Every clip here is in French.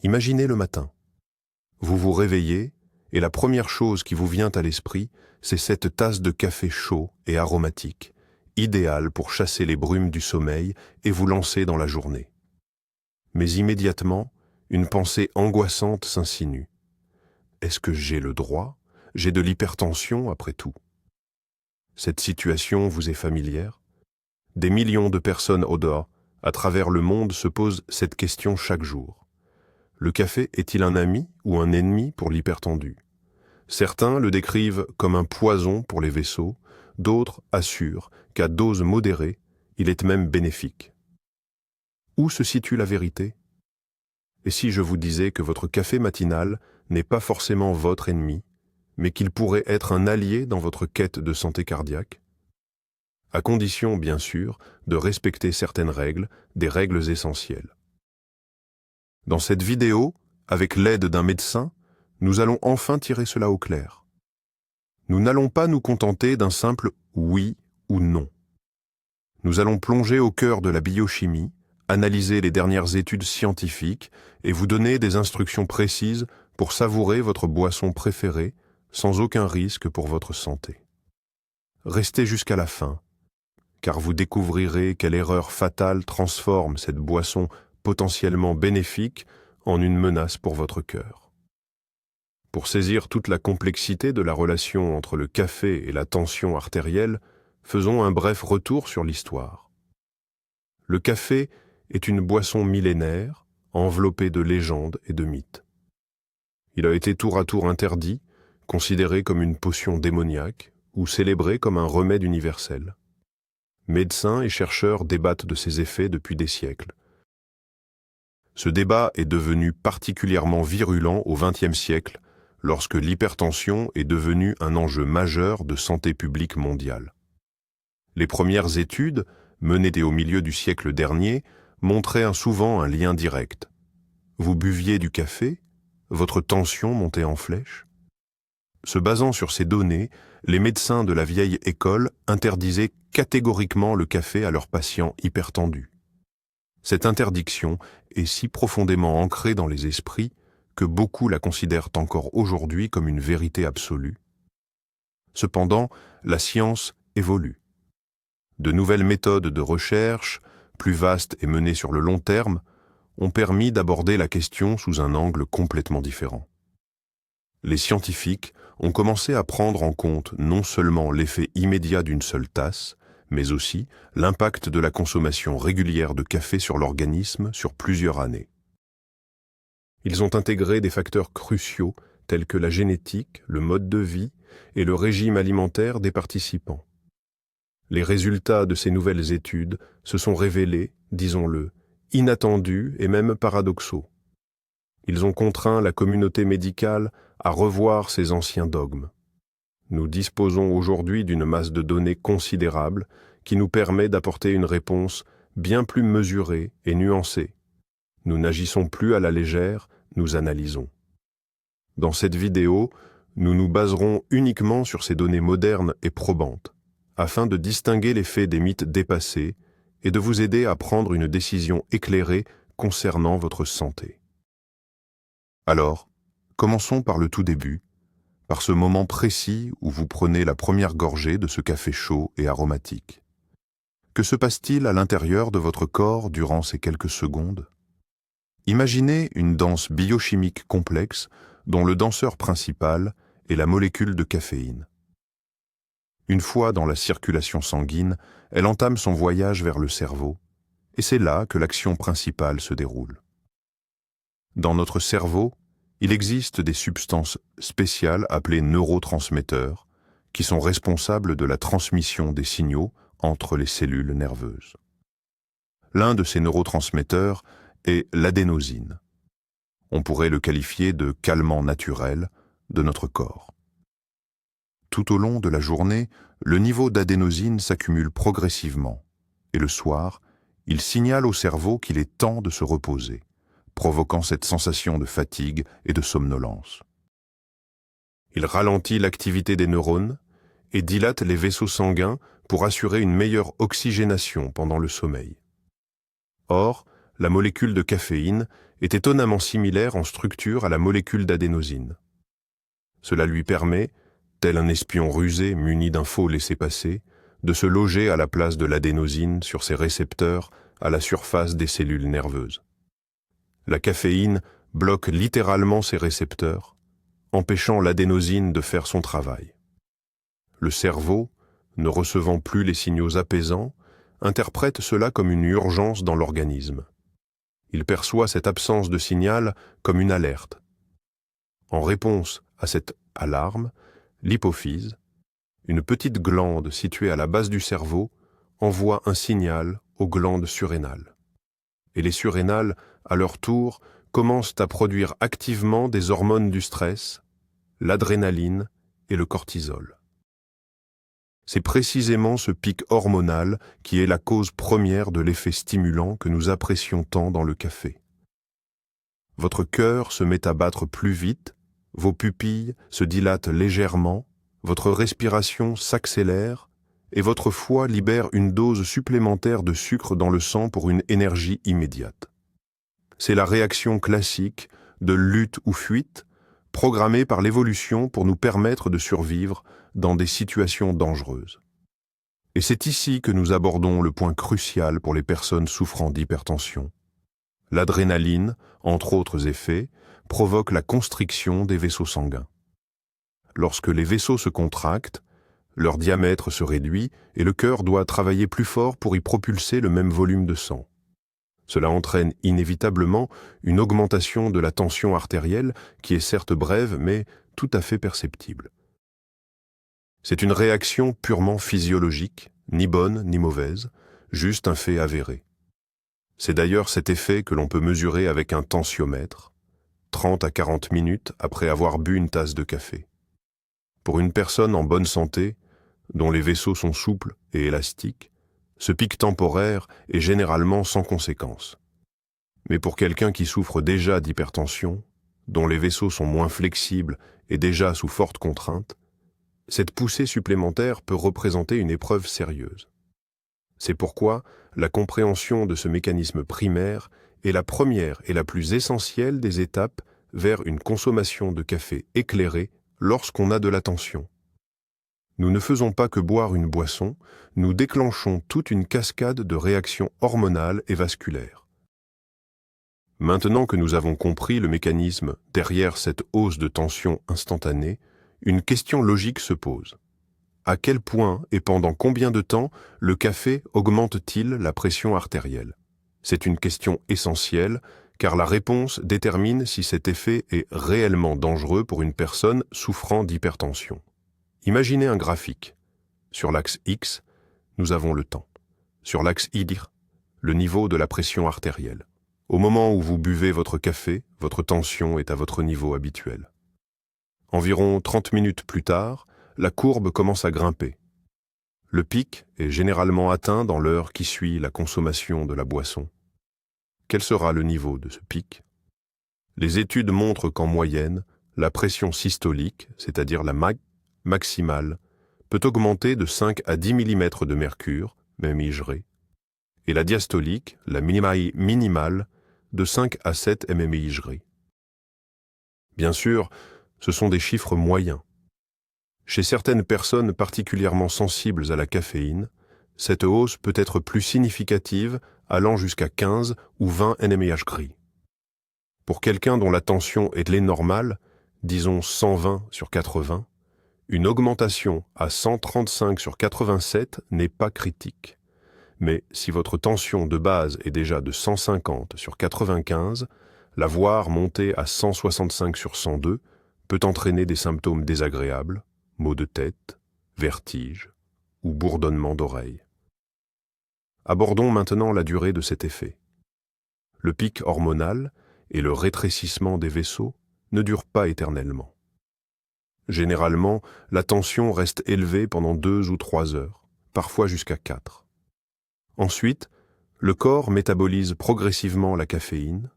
Imaginez le matin. Vous vous réveillez et la première chose qui vous vient à l'esprit, c'est cette tasse de café chaud et aromatique, idéale pour chasser les brumes du sommeil et vous lancer dans la journée. Mais immédiatement, une pensée angoissante s'insinue. Est-ce que j'ai le droit? J'ai de l'hypertension après tout. Cette situation vous est familière? Des millions de personnes au dehors, à travers le monde, se posent cette question chaque jour. Le café est-il un ami ou un ennemi pour l'hypertendu? Certains le décrivent comme un poison pour les vaisseaux, d'autres assurent qu'à dose modérée, il est même bénéfique. Où se situe la vérité? Et si je vous disais que votre café matinal n'est pas forcément votre ennemi, mais qu'il pourrait être un allié dans votre quête de santé cardiaque? À condition, bien sûr, de respecter certaines règles, des règles essentielles. Dans cette vidéo, avec l'aide d'un médecin, nous allons enfin tirer cela au clair. Nous n'allons pas nous contenter d'un simple oui ou non. Nous allons plonger au cœur de la biochimie, analyser les dernières études scientifiques et vous donner des instructions précises pour savourer votre boisson préférée sans aucun risque pour votre santé. Restez jusqu'à la fin, car vous découvrirez quelle erreur fatale transforme cette boisson potentiellement bénéfique en une menace pour votre cœur. Pour saisir toute la complexité de la relation entre le café et la tension artérielle, faisons un bref retour sur l'histoire. Le café est une boisson millénaire, enveloppée de légendes et de mythes. Il a été tour à tour interdit, considéré comme une potion démoniaque ou célébré comme un remède universel. Médecins et chercheurs débattent de ses effets depuis des siècles. Ce débat est devenu particulièrement virulent au XXe siècle, lorsque l'hypertension est devenue un enjeu majeur de santé publique mondiale. Les premières études, menées au milieu du siècle dernier, montraient souvent un lien direct. Vous buviez du café, votre tension montait en flèche. Se basant sur ces données, les médecins de la vieille école interdisaient catégoriquement le café à leurs patients hypertendus. Cette interdiction est si profondément ancrée dans les esprits que beaucoup la considèrent encore aujourd'hui comme une vérité absolue. Cependant, la science évolue. De nouvelles méthodes de recherche, plus vastes et menées sur le long terme, ont permis d'aborder la question sous un angle complètement différent. Les scientifiques ont commencé à prendre en compte non seulement l'effet immédiat d'une seule tasse, mais aussi l'impact de la consommation régulière de café sur l'organisme sur plusieurs années. Ils ont intégré des facteurs cruciaux tels que la génétique, le mode de vie et le régime alimentaire des participants. Les résultats de ces nouvelles études se sont révélés, disons-le, inattendus et même paradoxaux. Ils ont contraint la communauté médicale à revoir ses anciens dogmes. Nous disposons aujourd'hui d'une masse de données considérable qui nous permet d'apporter une réponse bien plus mesurée et nuancée. Nous n'agissons plus à la légère, nous analysons. Dans cette vidéo, nous nous baserons uniquement sur ces données modernes et probantes, afin de distinguer les faits des mythes dépassés et de vous aider à prendre une décision éclairée concernant votre santé. Alors, commençons par le tout début, par ce moment précis où vous prenez la première gorgée de ce café chaud et aromatique. Que se passe-t-il à l'intérieur de votre corps durant ces quelques secondes? Imaginez une danse biochimique complexe dont le danseur principal est la molécule de caféine. Une fois dans la circulation sanguine, elle entame son voyage vers le cerveau, et c'est là que l'action principale se déroule. Dans notre cerveau, il existe des substances spéciales appelées neurotransmetteurs, qui sont responsables de la transmission des signaux entre les cellules nerveuses. L'un de ces neurotransmetteurs est l'adénosine. On pourrait le qualifier de calmant naturel de notre corps. Tout au long de la journée, le niveau d'adénosine s'accumule progressivement, et le soir, il signale au cerveau qu'il est temps de se reposer, provoquant cette sensation de fatigue et de somnolence. Il ralentit l'activité des neurones et dilate les vaisseaux sanguins pour assurer une meilleure oxygénation pendant le sommeil. Or, la molécule de caféine est étonnamment similaire en structure à la molécule d'adénosine. Cela lui permet, tel un espion rusé muni d'un faux laissez-passer, de se loger à la place de l'adénosine sur ses récepteurs à la surface des cellules nerveuses. La caféine bloque littéralement ces récepteurs, empêchant l'adénosine de faire son travail. Le cerveau, ne recevant plus les signaux apaisants, interprète cela comme une urgence dans l'organisme. Il perçoit cette absence de signal comme une alerte. En réponse à cette alarme, l'hypophyse, une petite glande située à la base du cerveau, envoie un signal aux glandes surrénales. Et les surrénales, à leur tour, commencent à produire activement des hormones du stress, l'adrénaline et le cortisol. C'est précisément ce pic hormonal qui est la cause première de l'effet stimulant que nous apprécions tant dans le café. Votre cœur se met à battre plus vite, vos pupilles se dilatent légèrement, votre respiration s'accélère et votre foie libère une dose supplémentaire de sucre dans le sang pour une énergie immédiate. C'est la réaction classique de lutte ou fuite, programmée par l'évolution pour nous permettre de survivre dans des situations dangereuses. Et c'est ici que nous abordons le point crucial pour les personnes souffrant d'hypertension. L'adrénaline, entre autres effets, provoque la constriction des vaisseaux sanguins. Lorsque les vaisseaux se contractent, leur diamètre se réduit et le cœur doit travailler plus fort pour y propulser le même volume de sang. Cela entraîne inévitablement une augmentation de la tension artérielle qui est certes brève mais tout à fait perceptible. C'est une réaction purement physiologique, ni bonne ni mauvaise, juste un fait avéré. C'est d'ailleurs cet effet que l'on peut mesurer avec un tensiomètre, 30 à 40 minutes après avoir bu une tasse de café. Pour une personne en bonne santé, dont les vaisseaux sont souples et élastiques, ce pic temporaire est généralement sans conséquence. Mais pour quelqu'un qui souffre déjà d'hypertension, dont les vaisseaux sont moins flexibles et déjà sous forte contrainte, cette poussée supplémentaire peut représenter une épreuve sérieuse. C'est pourquoi la compréhension de ce mécanisme primaire est la première et la plus essentielle des étapes vers une consommation de café éclairée lorsqu'on a de la tension. Nous ne faisons pas que boire une boisson, nous déclenchons toute une cascade de réactions hormonales et vasculaires. Maintenant que nous avons compris le mécanisme derrière cette hausse de tension instantanée, une question logique se pose. À quel point et pendant combien de temps le café augmente-t-il la pression artérielle? C'est une question essentielle, car la réponse détermine si cet effet est réellement dangereux pour une personne souffrant d'hypertension. Imaginez un graphique. Sur l'axe X, nous avons le temps. Sur l'axe Y, le niveau de la pression artérielle. Au moment où vous buvez votre café, votre tension est à votre niveau habituel. Environ 30 minutes plus tard, la courbe commence à grimper. Le pic est généralement atteint dans l'heure qui suit la consommation de la boisson. Quel sera le niveau de ce pic? Les études montrent qu'en moyenne, la pression systolique, c'est-à-dire la maximale, peut augmenter de 5 à 10 mm de mercure, mmHg, et la diastolique, la minimale, de 5 à 7 mmHg. Bien sûr, ce sont des chiffres moyens. Chez certaines personnes particulièrement sensibles à la caféine, cette hausse peut être plus significative, allant jusqu'à 15 ou 20 mmHg. Pour quelqu'un dont la tension est normale, disons 120 sur 80, une augmentation à 135 sur 87 n'est pas critique. Mais si votre tension de base est déjà de 150 sur 95, la voir monter à 165 sur 102 peut entraîner des symptômes désagréables, maux de tête, vertige ou bourdonnement d'oreille. Abordons maintenant la durée de cet effet. Le pic hormonal et le rétrécissement des vaisseaux ne durent pas éternellement. Généralement, la tension reste élevée pendant 2 ou 3 heures, parfois jusqu'à 4. Ensuite, le corps métabolise progressivement la caféine,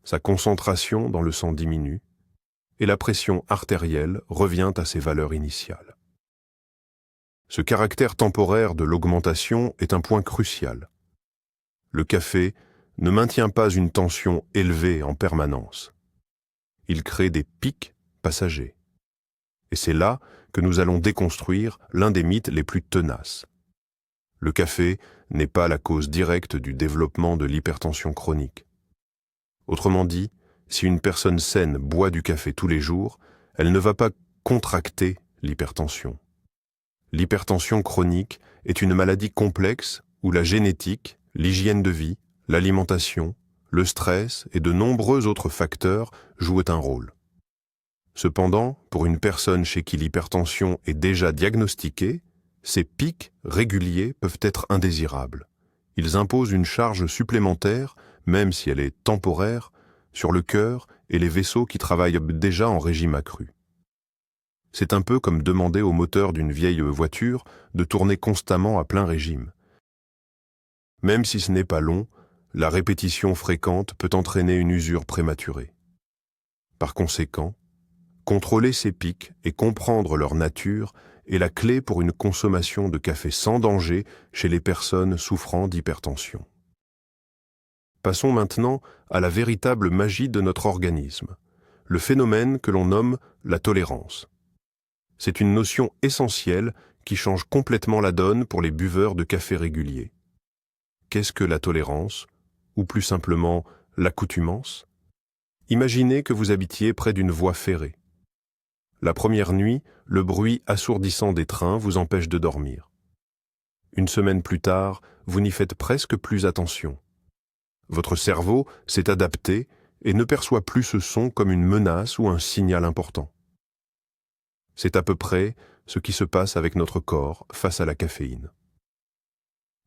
sa concentration dans le sang diminue, et la pression artérielle revient à ses valeurs initiales. Ce caractère temporaire de l'augmentation est un point crucial. Le café ne maintient pas une tension élevée en permanence. Il crée des pics passagers. Et c'est là que nous allons déconstruire l'un des mythes les plus tenaces. Le café n'est pas la cause directe du développement de l'hypertension chronique. Autrement dit, si une personne saine boit du café tous les jours, elle ne va pas contracter l'hypertension. L'hypertension chronique est une maladie complexe où la génétique, l'hygiène de vie, l'alimentation, le stress et de nombreux autres facteurs jouent un rôle. Cependant, pour une personne chez qui l'hypertension est déjà diagnostiquée, ces pics réguliers peuvent être indésirables. Ils imposent une charge supplémentaire, même si elle est temporaire, sur le cœur et les vaisseaux qui travaillent déjà en régime accru. C'est un peu comme demander au moteur d'une vieille voiture de tourner constamment à plein régime. Même si ce n'est pas long, la répétition fréquente peut entraîner une usure prématurée. Par conséquent, contrôler ces pics et comprendre leur nature est la clé pour une consommation de café sans danger chez les personnes souffrant d'hypertension. Passons maintenant à la véritable magie de notre organisme, le phénomène que l'on nomme la tolérance. C'est une notion essentielle qui change complètement la donne pour les buveurs de café réguliers. Qu'est-ce que la tolérance, ou plus simplement l'accoutumance? Imaginez que vous habitiez près d'une voie ferrée. La première nuit, le bruit assourdissant des trains vous empêche de dormir. Une semaine plus tard, vous n'y faites presque plus attention. Votre cerveau s'est adapté et ne perçoit plus ce son comme une menace ou un signal important. C'est à peu près ce qui se passe avec notre corps face à la caféine.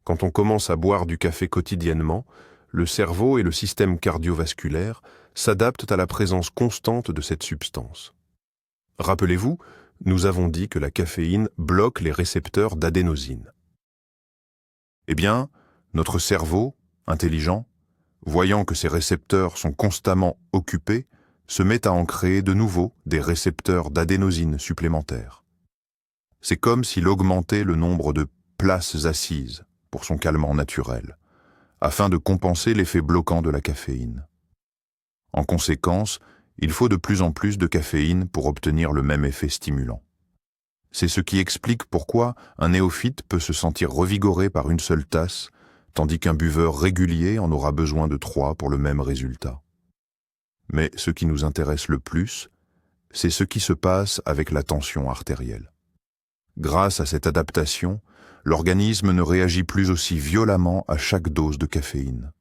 Quand on commence à boire du café quotidiennement, le cerveau et le système cardiovasculaire s'adaptent à la présence constante de cette substance. Rappelez-vous, nous avons dit que la caféine bloque les récepteurs d'adénosine. Eh bien, notre cerveau, intelligent, voyant que ces récepteurs sont constamment occupés, se met à en créer de nouveaux, des récepteurs d'adénosine supplémentaires. C'est comme s'il augmentait le nombre de places assises pour son calmant naturel, afin de compenser l'effet bloquant de la caféine. En conséquence, il faut de plus en plus de caféine pour obtenir le même effet stimulant. C'est ce qui explique pourquoi un néophyte peut se sentir revigoré par une seule tasse, tandis qu'un buveur régulier en aura besoin de 3 pour le même résultat. Mais ce qui nous intéresse le plus, c'est ce qui se passe avec la tension artérielle. Grâce à cette adaptation, l'organisme ne réagit plus aussi violemment à chaque dose de caféine.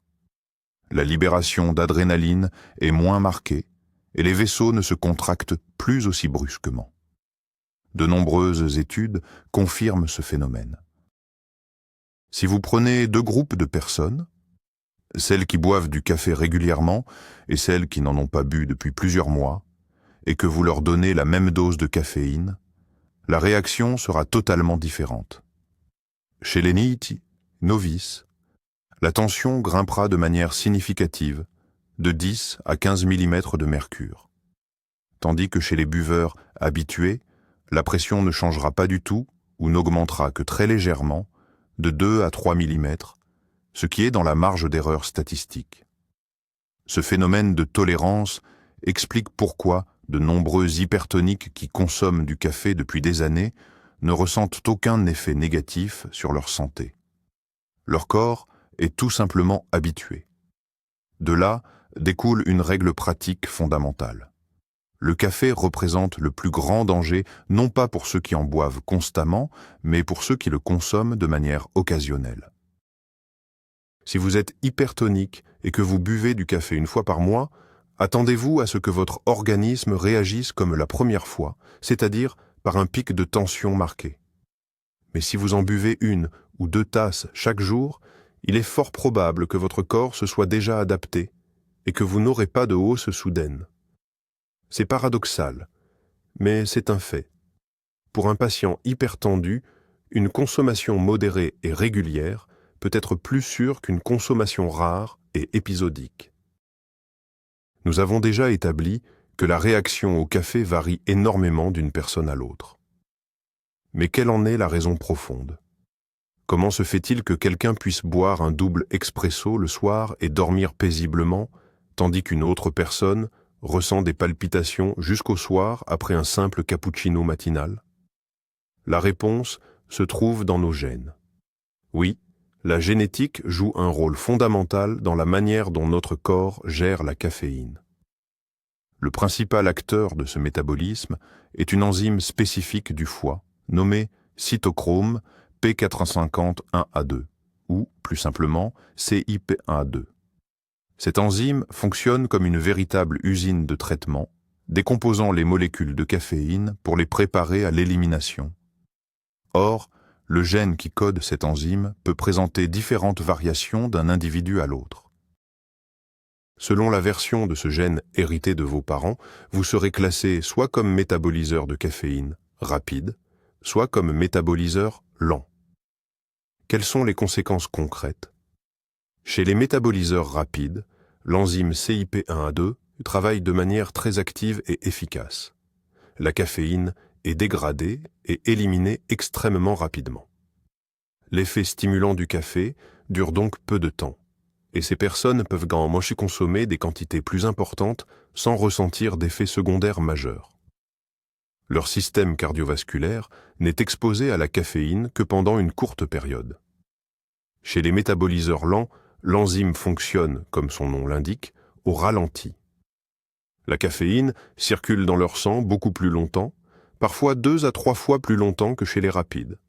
La libération d'adrénaline est moins marquée et les vaisseaux ne se contractent plus aussi brusquement. De nombreuses études confirment ce phénomène. Si vous prenez 2 groupes de personnes, celles qui boivent du café régulièrement et celles qui n'en ont pas bu depuis plusieurs mois, et que vous leur donnez la même dose de caféine, la réaction sera totalement différente. Chez les neeti, novices, la tension grimpera de manière significative, de 10 à 15 mm de mercure. Tandis que chez les buveurs habitués, la pression ne changera pas du tout ou n'augmentera que très légèrement, de 2 à 3 mm, ce qui est dans la marge d'erreur statistique. Ce phénomène de tolérance explique pourquoi de nombreux hypertoniques qui consomment du café depuis des années ne ressentent aucun effet négatif sur leur santé. Leur corps est tout simplement habitué. De là découle une règle pratique fondamentale. Le café représente le plus grand danger, non pas pour ceux qui en boivent constamment, mais pour ceux qui le consomment de manière occasionnelle. Si vous êtes hypertonique et que vous buvez du café une fois par mois, attendez-vous à ce que votre organisme réagisse comme la première fois, c'est-à-dire par un pic de tension marqué. Mais si vous en buvez 1 ou 2 tasses chaque jour, il est fort probable que votre corps se soit déjà adapté et que vous n'aurez pas de hausse soudaine. C'est paradoxal, mais c'est un fait. Pour un patient hypertendu, une consommation modérée et régulière peut être plus sûre qu'une consommation rare et épisodique. Nous avons déjà établi que la réaction au café varie énormément d'une personne à l'autre. Mais quelle en est la raison profonde? Comment se fait-il que quelqu'un puisse boire un double expresso le soir et dormir paisiblement, tandis qu'une autre personne ressent des palpitations jusqu'au soir après un simple cappuccino matinal? La réponse se trouve dans nos gènes. Oui, la génétique joue un rôle fondamental dans la manière dont notre corps gère la caféine. Le principal acteur de ce métabolisme est une enzyme spécifique du foie, nommée cytochrome P450-1A2, ou, plus simplement, CYP1A2. Cette enzyme fonctionne comme une véritable usine de traitement, décomposant les molécules de caféine pour les préparer à l'élimination. Or, le gène qui code cette enzyme peut présenter différentes variations d'un individu à l'autre. Selon la version de ce gène hérité de vos parents, vous serez classé soit comme métaboliseur de caféine rapide, soit comme métaboliseur lent. Quelles sont les conséquences concrètes? Chez les métaboliseurs rapides, l'enzyme CYP1A2 travaille de manière très active et efficace. La caféine est dégradée et éliminée extrêmement rapidement. L'effet stimulant du café dure donc peu de temps, et ces personnes peuvent consommer des quantités plus importantes sans ressentir d'effets secondaires majeurs. Leur système cardiovasculaire n'est exposé à la caféine que pendant une courte période. Chez les métaboliseurs lents, l'enzyme fonctionne, comme son nom l'indique, au ralenti. La caféine circule dans leur sang beaucoup plus longtemps, parfois 2 à 3 fois plus longtemps que chez les rapides.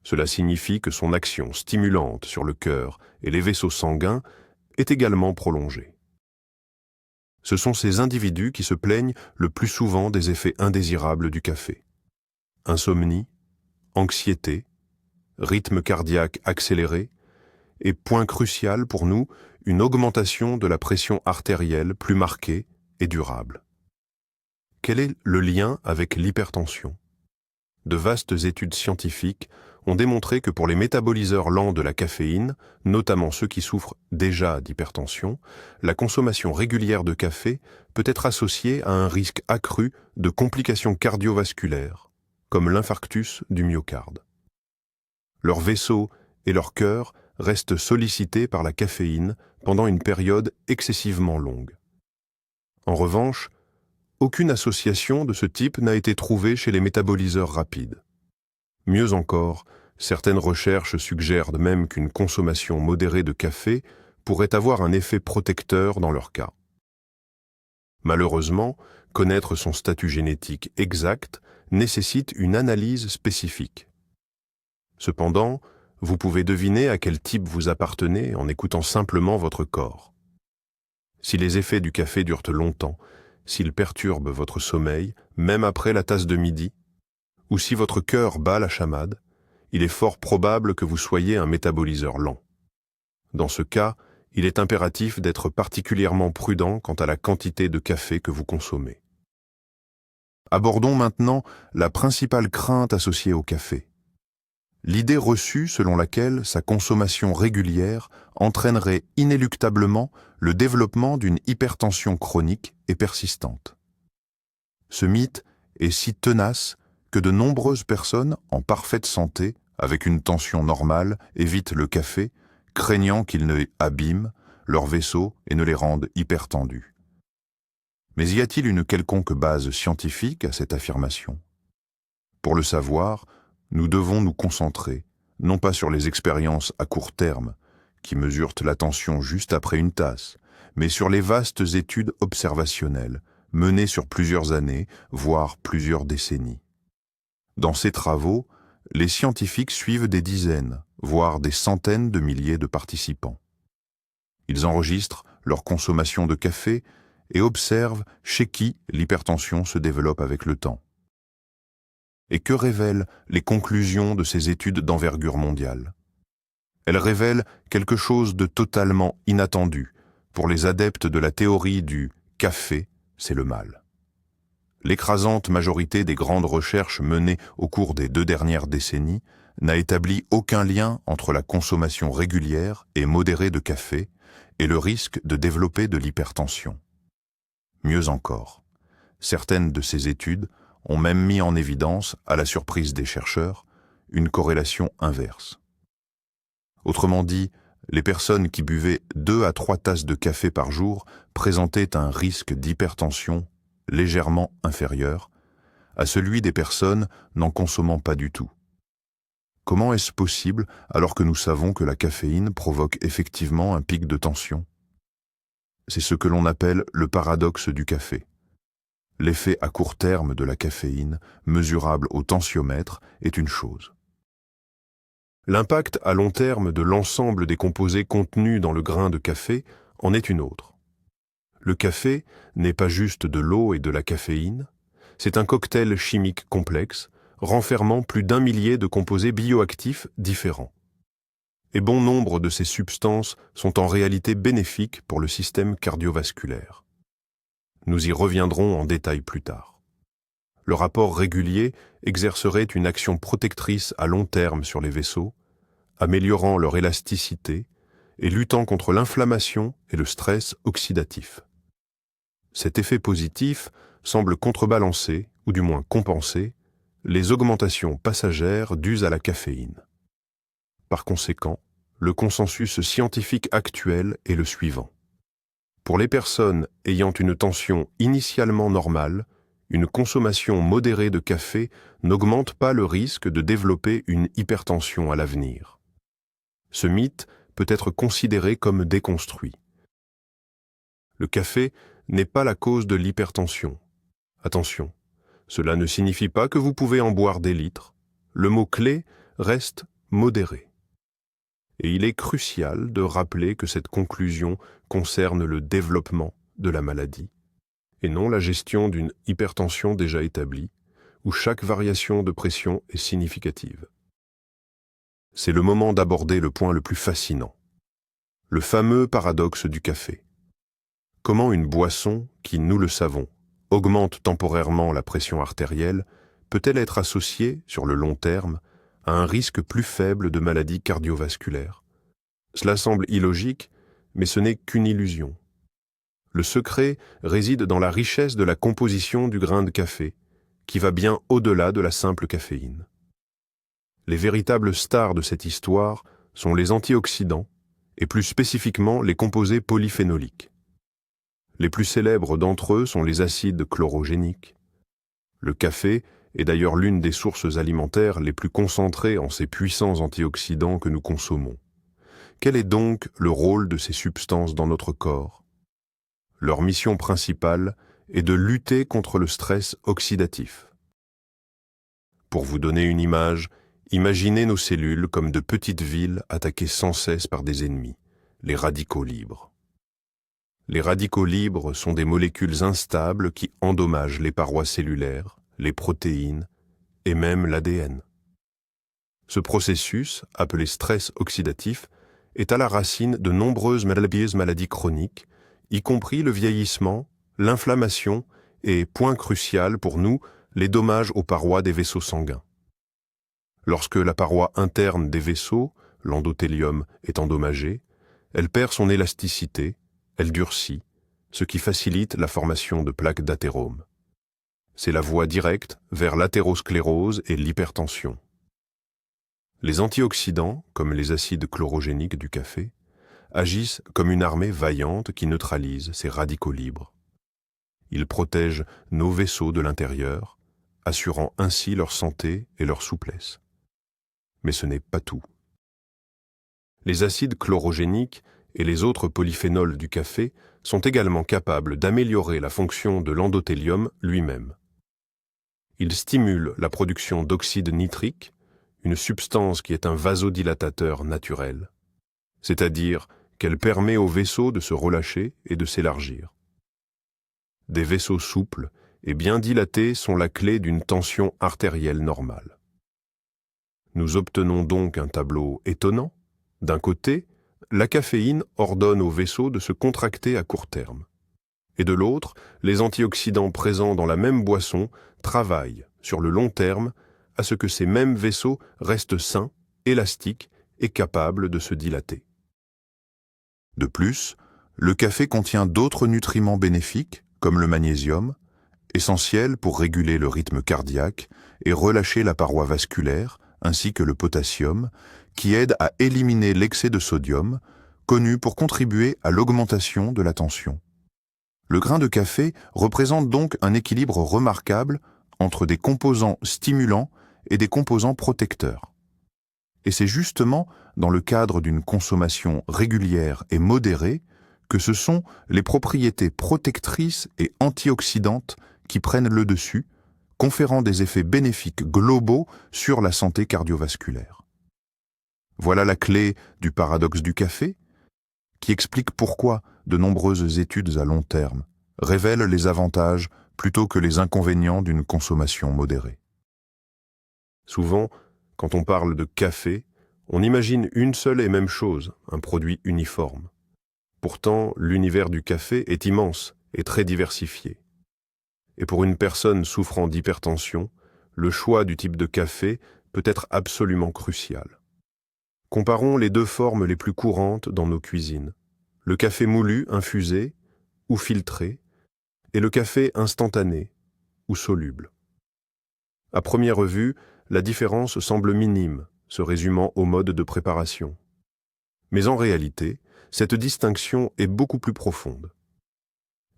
Cela signifie que son action stimulante sur le cœur et les vaisseaux sanguins est également prolongée. Ce sont ces individus qui se plaignent le plus souvent des effets indésirables du café. Insomnie, anxiété, rythme cardiaque accéléré et, point crucial pour nous, une augmentation de la pression artérielle plus marquée et durable. Quel est le lien avec l'hypertension? De vastes études scientifiques ont démontré que pour les métaboliseurs lents de la caféine, notamment ceux qui souffrent déjà d'hypertension, la consommation régulière de café peut être associée à un risque accru de complications cardiovasculaires, comme l'infarctus du myocarde. Leurs vaisseaux et leur cœur restent sollicités par la caféine pendant une période excessivement longue. En revanche, aucune association de ce type n'a été trouvée chez les métaboliseurs rapides. Mieux encore, certaines recherches suggèrent même qu'une consommation modérée de café pourrait avoir un effet protecteur dans leur cas. Malheureusement, connaître son statut génétique exact nécessite une analyse spécifique. Cependant, vous pouvez deviner à quel type vous appartenez en écoutant simplement votre corps. Si les effets du café durent longtemps, s'ils perturbent votre sommeil, même après la tasse de midi, ou si votre cœur bat la chamade, il est fort probable que vous soyez un métaboliseur lent. Dans ce cas, il est impératif d'être particulièrement prudent quant à la quantité de café que vous consommez. Abordons maintenant la principale crainte associée au café. L'idée reçue selon laquelle sa consommation régulière entraînerait inéluctablement le développement d'une hypertension chronique et persistante. Ce mythe est si tenace que de nombreuses personnes en parfaite santé, avec une tension normale, évitent le café, craignant qu'il ne abîme leurs vaisseaux et ne les rende hypertendus. Mais y a-t-il une quelconque base scientifique à cette affirmation? Pour le savoir, nous devons nous concentrer, non pas sur les expériences à court terme, qui mesurent la tension juste après une tasse, mais sur les vastes études observationnelles, menées sur plusieurs années, voire plusieurs décennies. Dans ces travaux, les scientifiques suivent des dizaines, voire des centaines de milliers de participants. Ils enregistrent leur consommation de café et observent chez qui l'hypertension se développe avec le temps. Et que révèlent les conclusions de ces études d'envergure mondiale? Elles révèlent quelque chose de totalement inattendu pour les adeptes de la théorie du « café, c'est le mal ». L'écrasante majorité des grandes recherches menées au cours des 2 dernières décennies n'a établi aucun lien entre la consommation régulière et modérée de café et le risque de développer de l'hypertension. Mieux encore, certaines de ces études ont même mis en évidence, à la surprise des chercheurs, une corrélation inverse. Autrement dit, les personnes qui buvaient 2 à 3 tasses de café par jour présentaient un risque d'hypertension légèrement inférieur à celui des personnes n'en consommant pas du tout. Comment est-ce possible alors que nous savons que la caféine provoque effectivement un pic de tension? C'est ce que l'on appelle le paradoxe du café. L'effet à court terme de la caféine, mesurable au tensiomètre, est une chose. L'impact à long terme de l'ensemble des composés contenus dans le grain de café en est une autre. Le café n'est pas juste de l'eau et de la caféine, c'est un cocktail chimique complexe, renfermant plus d'1 millier de composés bioactifs différents. Et bon nombre de ces substances sont en réalité bénéfiques pour le système cardiovasculaire. Nous y reviendrons en détail plus tard. Le rapport régulier exercerait une action protectrice à long terme sur les vaisseaux, améliorant leur élasticité et luttant contre l'inflammation et le stress oxydatif. Cet effet positif semble contrebalancer, ou du moins compenser, les augmentations passagères dues à la caféine. Par conséquent, le consensus scientifique actuel est le suivant. Pour les personnes ayant une tension initialement normale, une consommation modérée de café n'augmente pas le risque de développer une hypertension à l'avenir. Ce mythe peut être considéré comme déconstruit. Le café n'est pas la cause de l'hypertension. Attention, cela ne signifie pas que vous pouvez en boire des litres. Le mot-clé reste modéré. Et il est crucial de rappeler que cette conclusion concerne le développement de la maladie, et non la gestion d'une hypertension déjà établie, où chaque variation de pression est significative. C'est le moment d'aborder le point le plus fascinant, le fameux paradoxe du café. Comment une boisson qui, nous le savons, augmente temporairement la pression artérielle, peut-elle être associée, sur le long terme, à un risque plus faible de maladies cardiovasculaires? Cela semble illogique, mais ce n'est qu'une illusion. Le secret réside dans la richesse de la composition du grain de café, qui va bien au-delà de la simple caféine. Les véritables stars de cette histoire sont les antioxydants, et plus spécifiquement les composés polyphénoliques. Les plus célèbres d'entre eux sont les acides chlorogéniques. Le café est d'ailleurs l'une des sources alimentaires les plus concentrées en ces puissants antioxydants que nous consommons. Quel est donc le rôle de ces substances dans notre corps? Leur mission principale est de lutter contre le stress oxydatif. Pour vous donner une image, imaginez nos cellules comme de petites villes attaquées sans cesse par des ennemis, les radicaux libres. Les radicaux libres sont des molécules instables qui endommagent les parois cellulaires, les protéines et même l'ADN. Ce processus, appelé stress oxydatif, est à la racine de nombreuses maladies chroniques, y compris le vieillissement, l'inflammation et, point crucial pour nous, les dommages aux parois des vaisseaux sanguins. Lorsque la paroi interne des vaisseaux, l'endothélium, est endommagée, elle perd son élasticité, elle durcit, ce qui facilite la formation de plaques d'athérome. C'est la voie directe vers l'athérosclérose et l'hypertension. Les antioxydants, comme les acides chlorogéniques du café, agissent comme une armée vaillante qui neutralise ces radicaux libres. Ils protègent nos vaisseaux de l'intérieur, assurant ainsi leur santé et leur souplesse. Mais ce n'est pas tout. Les acides chlorogéniques et les autres polyphénols du café sont également capables d'améliorer la fonction de l'endothélium lui-même. Ils stimulent la production d'oxyde nitrique, une substance qui est un vasodilatateur naturel, c'est-à-dire qu'elle permet aux vaisseaux de se relâcher et de s'élargir. Des vaisseaux souples et bien dilatés sont la clé d'une tension artérielle normale. Nous obtenons donc un tableau étonnant. D'un côté, la caféine ordonne aux vaisseaux de se contracter à court terme. Et de l'autre, les antioxydants présents dans la même boisson travaillent, sur le long terme, à ce que ces mêmes vaisseaux restent sains, élastiques et capables de se dilater. De plus, le café contient d'autres nutriments bénéfiques, comme le magnésium, essentiel pour réguler le rythme cardiaque et relâcher la paroi vasculaire, ainsi que le potassium, qui aide à éliminer l'excès de sodium, connu pour contribuer à l'augmentation de la tension. Le grain de café représente donc un équilibre remarquable entre des composants stimulants et des composants protecteurs. Et c'est justement dans le cadre d'une consommation régulière et modérée que ce sont les propriétés protectrices et antioxydantes qui prennent le dessus, conférant des effets bénéfiques globaux sur la santé cardiovasculaire. Voilà la clé du paradoxe du café, qui explique pourquoi de nombreuses études à long terme révèlent les avantages plutôt que les inconvénients d'une consommation modérée. Souvent, quand on parle de café, on imagine une seule et même chose, un produit uniforme. Pourtant, l'univers du café est immense et très diversifié. Et pour une personne souffrant d'hypertension, le choix du type de café peut être absolument crucial. Comparons les deux formes les plus courantes dans nos cuisines. Le café moulu, infusé ou filtré, et le café instantané ou soluble. À première vue, la différence semble minime, se résumant au mode de préparation. Mais en réalité, cette distinction est beaucoup plus profonde.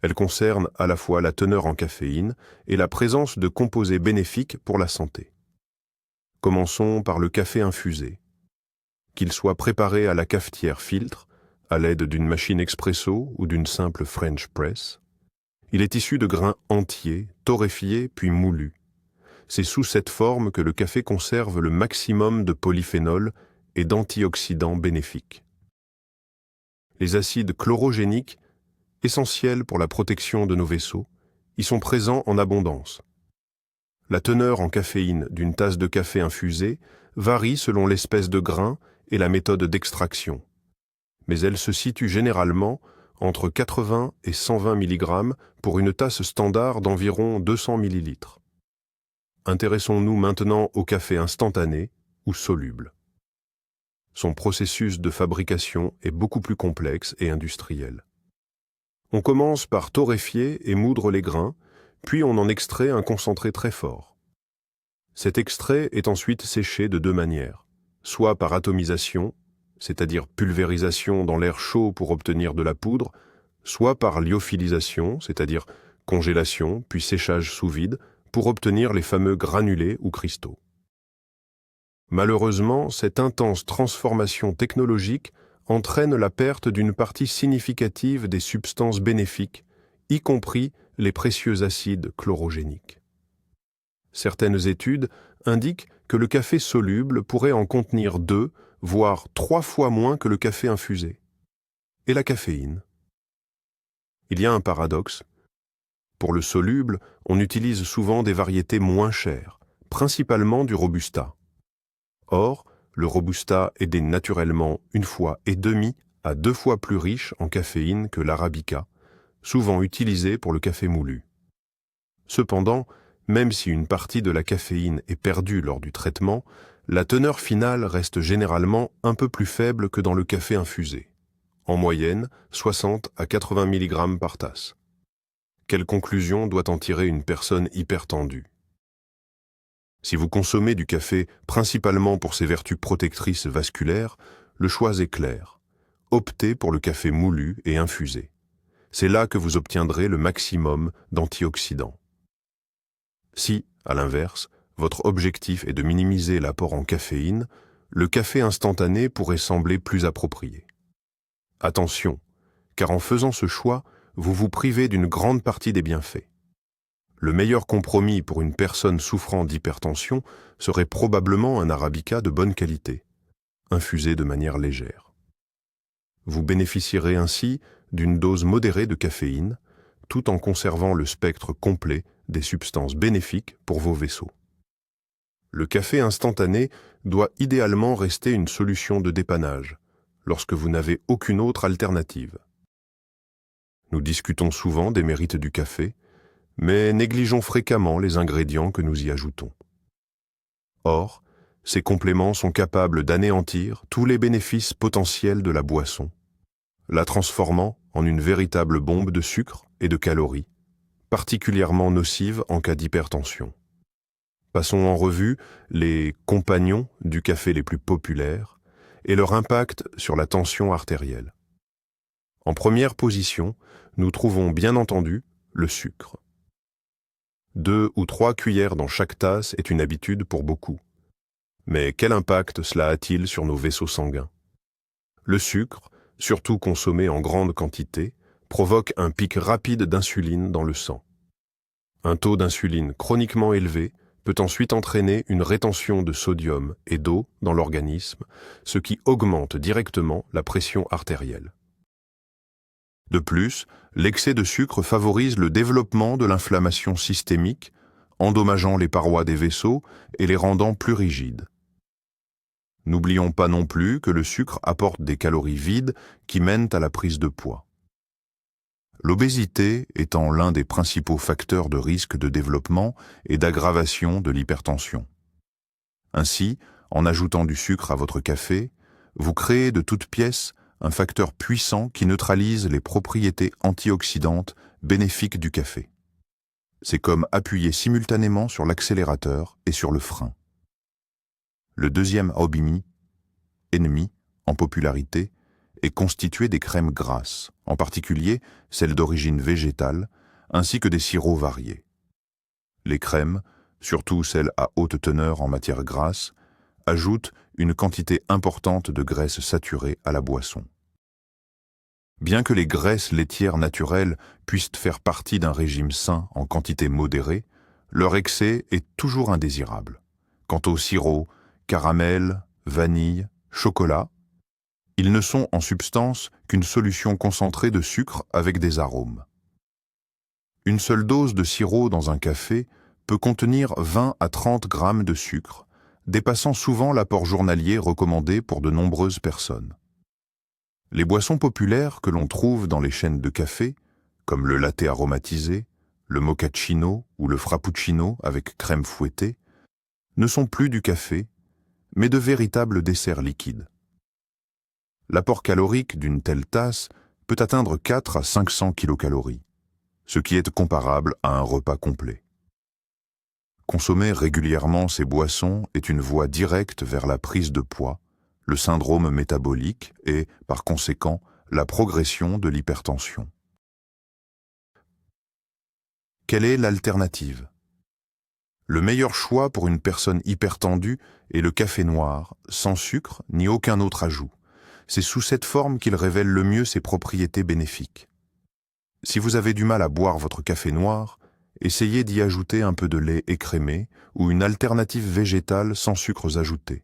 Elle concerne à la fois la teneur en caféine et la présence de composés bénéfiques pour la santé. Commençons par le café infusé. Qu'il soit préparé à la cafetière filtre, à l'aide d'une machine expresso ou d'une simple French press, il est issu de grains entiers, torréfiés puis moulus. C'est sous cette forme que le café conserve le maximum de polyphénols et d'antioxydants bénéfiques. Les acides chlorogéniques, essentiels pour la protection de nos vaisseaux, y sont présents en abondance. La teneur en caféine d'une tasse de café infusée varie selon l'espèce de grain et la méthode d'extraction, mais elle se situe généralement entre 80 et 120 mg pour une tasse standard d'environ 200 ml. Intéressons-nous maintenant au café instantané ou soluble. Son processus de fabrication est beaucoup plus complexe et industriel. On commence par torréfier et moudre les grains, puis on en extrait un concentré très fort. Cet extrait est ensuite séché de deux manières, soit par atomisation, c'est-à-dire pulvérisation dans l'air chaud pour obtenir de la poudre, soit par lyophilisation, c'est-à-dire congélation puis séchage sous vide, pour obtenir les fameux granulés ou cristaux. Malheureusement, cette intense transformation technologique entraîne la perte d'une partie significative des substances bénéfiques, y compris les précieux acides chlorogéniques. Certaines études indiquent que le café soluble pourrait en contenir 2, voire 3 fois moins que le café infusé. Et la caféine? Il y a un paradoxe. Pour le soluble, on utilise souvent des variétés moins chères, principalement du Robusta. Or, le Robusta est naturellement 1,5 fois à 2 fois plus riche en caféine que l'Arabica, souvent utilisé pour le café moulu. Cependant, même si une partie de la caféine est perdue lors du traitement, la teneur finale reste généralement un peu plus faible que dans le café infusé. En moyenne, 60 à 80 mg par tasse. Quelle conclusion doit en tirer une personne hypertendue? Si vous consommez du café principalement pour ses vertus protectrices vasculaires, le choix est clair. Optez pour le café moulu et infusé. C'est là que vous obtiendrez le maximum d'antioxydants. Si, à l'inverse, votre objectif est de minimiser l'apport en caféine, le café instantané pourrait sembler plus approprié. Attention, car en faisant ce choix, vous vous privez d'une grande partie des bienfaits. Le meilleur compromis pour une personne souffrant d'hypertension serait probablement un Arabica de bonne qualité, infusé de manière légère. Vous bénéficierez ainsi d'une dose modérée de caféine, tout en conservant le spectre complet des substances bénéfiques pour vos vaisseaux. Le café instantané doit idéalement rester une solution de dépannage, lorsque vous n'avez aucune autre alternative. Nous discutons souvent des mérites du café, mais négligeons fréquemment les ingrédients que nous y ajoutons. Or, ces compléments sont capables d'anéantir tous les bénéfices potentiels de la boisson, la transformant en une véritable bombe de sucre et de calories, particulièrement nocive en cas d'hypertension. Passons en revue les compagnons du café les plus populaires, et leur impact sur la tension artérielle. En première position, nous trouvons bien entendu le sucre. 2 ou 3 cuillères dans chaque tasse est une habitude pour beaucoup. Mais quel impact cela a-t-il sur nos vaisseaux sanguins? Le sucre, surtout consommé en grande quantité, provoque un pic rapide d'insuline dans le sang. Un taux d'insuline chroniquement élevé peut ensuite entraîner une rétention de sodium et d'eau dans l'organisme, ce qui augmente directement la pression artérielle. De plus, l'excès de sucre favorise le développement de l'inflammation systémique, endommageant les parois des vaisseaux et les rendant plus rigides. N'oublions pas non plus que le sucre apporte des calories vides qui mènent à la prise de poids. L'obésité étant l'un des principaux facteurs de risque de développement et d'aggravation de l'hypertension. Ainsi, en ajoutant du sucre à votre café, vous créez de toutes pièces un facteur puissant qui neutralise les propriétés antioxydantes bénéfiques du café. C'est comme appuyer simultanément sur l'accélérateur et sur le frein. Le deuxième ennemi en popularité, est constitué des crèmes grasses, en particulier celles d'origine végétale, ainsi que des sirops variés. Les crèmes, surtout celles à haute teneur en matière grasse, ajoutent une quantité importante de graisses saturées à la boisson. Bien que les graisses laitières naturelles puissent faire partie d'un régime sain en quantité modérée, leur excès est toujours indésirable. Quant aux sirops, caramel, vanille, chocolat, ils ne sont en substance qu'une solution concentrée de sucre avec des arômes. Une seule dose de sirop dans un café peut contenir 20 à 30 grammes de sucre, dépassant souvent l'apport journalier recommandé pour de nombreuses personnes. Les boissons populaires que l'on trouve dans les chaînes de café, comme le latte aromatisé, le mochaccino ou le frappuccino avec crème fouettée, ne sont plus du café, mais de véritables desserts liquides. L'apport calorique d'une telle tasse peut atteindre 4 à 500 kilocalories, ce qui est comparable à un repas complet. Consommer régulièrement ces boissons est une voie directe vers la prise de poids, le syndrome métabolique et, par conséquent, la progression de l'hypertension. Quelle est l'alternative? Le meilleur choix pour une personne hypertendue est le café noir, sans sucre ni aucun autre ajout. C'est sous cette forme qu'il révèle le mieux ses propriétés bénéfiques. Si vous avez du mal à boire votre café noir, essayez d'y ajouter un peu de lait écrémé ou une alternative végétale sans sucres ajoutés.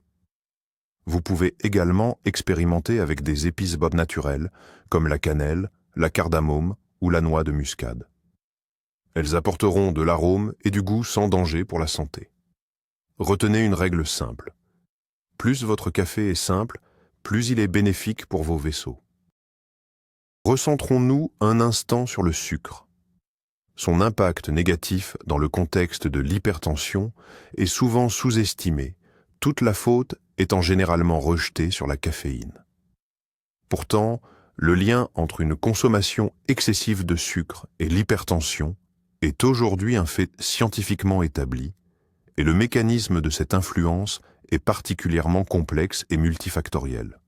Vous pouvez également expérimenter avec des épices bob naturelles, comme la cannelle, la cardamome ou la noix de muscade. Elles apporteront de l'arôme et du goût sans danger pour la santé. Retenez une règle simple. Plus votre café est simple, plus il est bénéfique pour vos vaisseaux. Recentrons-nous un instant sur le sucre. Son impact négatif dans le contexte de l'hypertension est souvent sous-estimé, toute la faute étant généralement rejetée sur la caféine. Pourtant, le lien entre une consommation excessive de sucre et l'hypertension est aujourd'hui un fait scientifiquement établi, et le mécanisme de cette influence est particulièrement complexe et multifactoriel.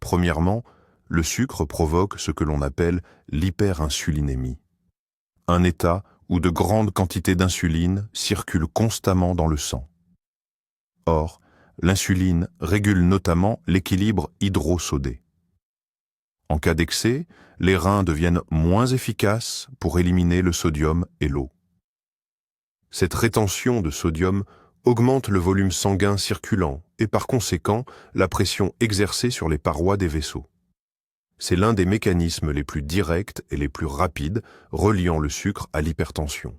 Premièrement, le sucre provoque ce que l'on appelle l'hyperinsulinémie, un état où de grandes quantités d'insuline circulent constamment dans le sang. Or, l'insuline régule notamment l'équilibre hydrosodé. En cas d'excès, les reins deviennent moins efficaces pour éliminer le sodium et l'eau. Cette rétention de sodium augmente le volume sanguin circulant et par conséquent la pression exercée sur les parois des vaisseaux. C'est l'un des mécanismes les plus directs et les plus rapides reliant le sucre à l'hypertension.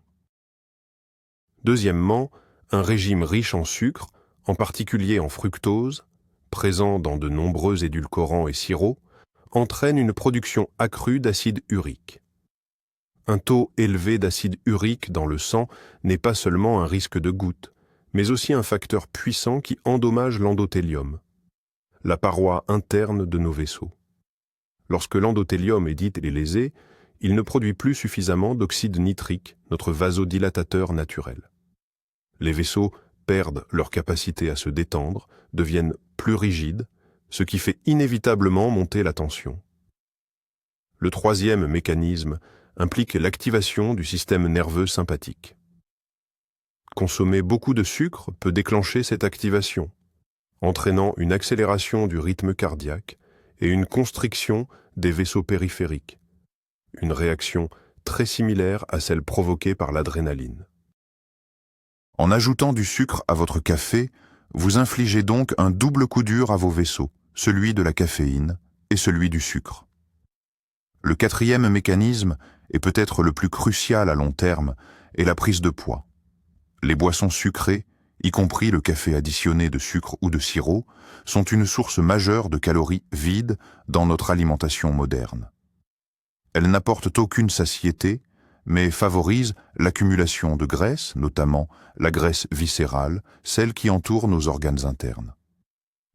Deuxièmement, un régime riche en sucre, en particulier en fructose, présent dans de nombreux édulcorants et sirops, entraîne une production accrue d'acide urique. Un taux élevé d'acide urique dans le sang n'est pas seulement un risque de goutte, mais aussi un facteur puissant qui endommage l'endothélium, la paroi interne de nos vaisseaux. Lorsque l'endothélium est dit et lésé, il ne produit plus suffisamment d'oxyde nitrique, notre vasodilatateur naturel. Les vaisseaux perdent leur capacité à se détendre, deviennent plus rigides, ce qui fait inévitablement monter la tension. Le troisième mécanisme implique l'activation du système nerveux sympathique. Consommer beaucoup de sucre peut déclencher cette activation, entraînant une accélération du rythme cardiaque et une constriction des vaisseaux périphériques, une réaction très similaire à celle provoquée par l'adrénaline. En ajoutant du sucre à votre café, vous infligez donc un double coup dur à vos vaisseaux, celui de la caféine et celui du sucre. Le quatrième mécanisme, et peut-être le plus crucial à long terme, est la prise de poids. Les boissons sucrées, y compris le café additionné de sucre ou de sirop, sont une source majeure de calories vides dans notre alimentation moderne. Elles n'apportent aucune satiété, mais favorisent l'accumulation de graisse, notamment la graisse viscérale, celle qui entoure nos organes internes.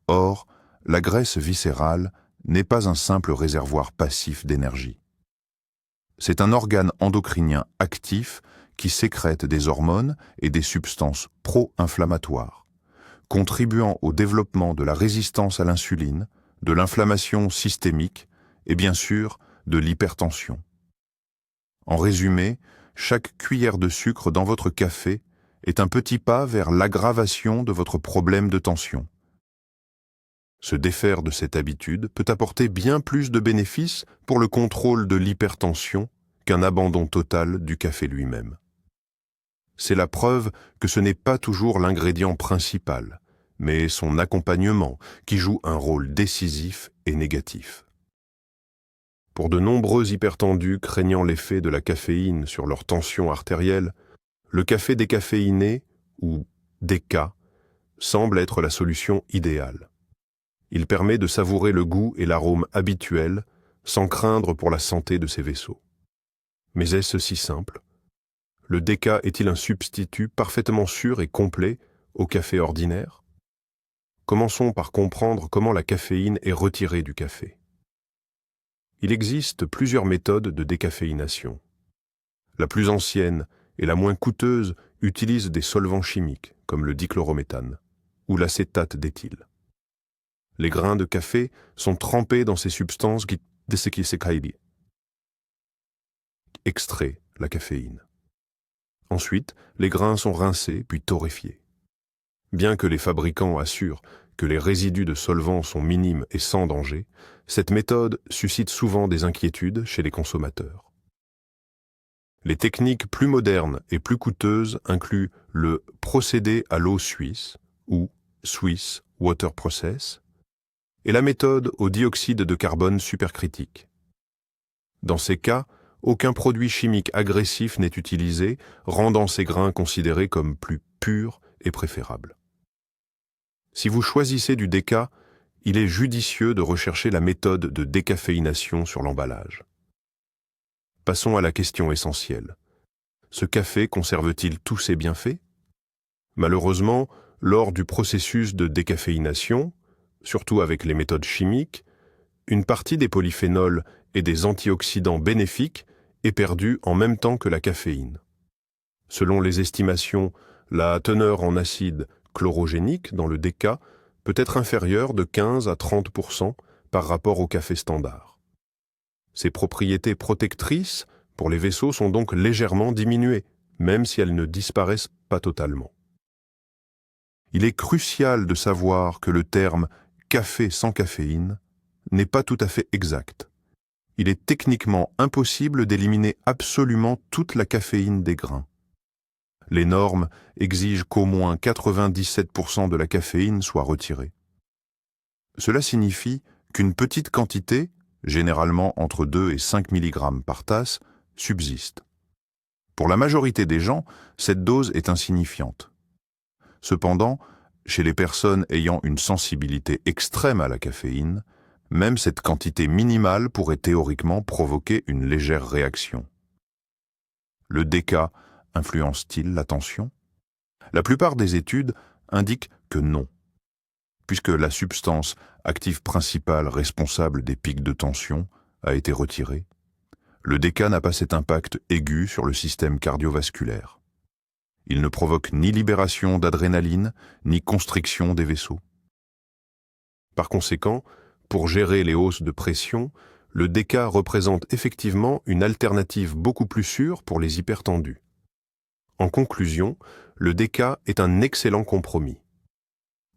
Or, la graisse viscérale n'est pas un simple réservoir passif d'énergie. C'est un organe endocrinien actif qui sécrète des hormones et des substances pro-inflammatoires, contribuant au développement de la résistance à l'insuline, de l'inflammation systémique et bien sûr de l'hypertension. En résumé, chaque cuillère de sucre dans votre café est un petit pas vers l'aggravation de votre problème de tension. Se défaire de cette habitude peut apporter bien plus de bénéfices pour le contrôle de l'hypertension qu'un abandon total du café lui-même. C'est la preuve que ce n'est pas toujours l'ingrédient principal, mais son accompagnement qui joue un rôle décisif et négatif. Pour de nombreux hypertendus craignant l'effet de la caféine sur leur tension artérielle, le café décaféiné, ou déca, semble être la solution idéale. Il permet de savourer le goût et l'arôme habituels sans craindre pour la santé de ses vaisseaux. Mais est-ce si simple? Le déca est-il un substitut parfaitement sûr et complet au café ordinaire? Commençons par comprendre comment la caféine est retirée du café. Il existe plusieurs méthodes de décaféination. La plus ancienne et la moins coûteuse utilise des solvants chimiques, comme le dichlorométhane, ou l'acétate d'éthyle. Les grains de café sont trempés dans ces substances qui extraient la caféine. Ensuite, les grains sont rincés puis torréfiés. Bien que les fabricants assurent que les résidus de solvants sont minimes et sans danger, cette méthode suscite souvent des inquiétudes chez les consommateurs. Les techniques plus modernes et plus coûteuses incluent le procédé à l'eau suisse, ou Swiss Water Process, et la méthode au dioxyde de carbone supercritique. Dans ces cas, aucun produit chimique agressif n'est utilisé, rendant ces grains considérés comme plus purs et préférables. Si vous choisissez du déca, il est judicieux de rechercher la méthode de décaféination sur l'emballage. Passons à la question essentielle. Ce café conserve-t-il tous ses bienfaits? Malheureusement, lors du processus de décaféination, surtout avec les méthodes chimiques, une partie des polyphénols et des antioxydants bénéfiques est perdue en même temps que la caféine. Selon les estimations, la teneur en acide chlorogénique dans le déca peut être inférieure de 15 à 30% par rapport au café standard. Ses propriétés protectrices pour les vaisseaux sont donc légèrement diminuées, même si elles ne disparaissent pas totalement. Il est crucial de savoir que le terme « café sans caféine » n'est pas tout à fait exact. Il est techniquement impossible d'éliminer absolument toute la caféine des grains. Les normes exigent qu'au moins 97% de la caféine soit retirée. Cela signifie qu'une petite quantité, généralement entre 2 et 5 mg par tasse, subsiste. Pour la majorité des gens, cette dose est insignifiante. Cependant, chez les personnes ayant une sensibilité extrême à la caféine, même cette quantité minimale pourrait théoriquement provoquer une légère réaction. Le déca influence-t-il la tension? La plupart des études indiquent que non, puisque la substance active principale responsable des pics de tension a été retirée. Le déca n'a pas cet impact aigu sur le système cardiovasculaire. Il ne provoque ni libération d'adrénaline, ni constriction des vaisseaux. Par conséquent, pour gérer les hausses de pression, le déca représente effectivement une alternative beaucoup plus sûre pour les hypertendus. En conclusion, le déca est un excellent compromis.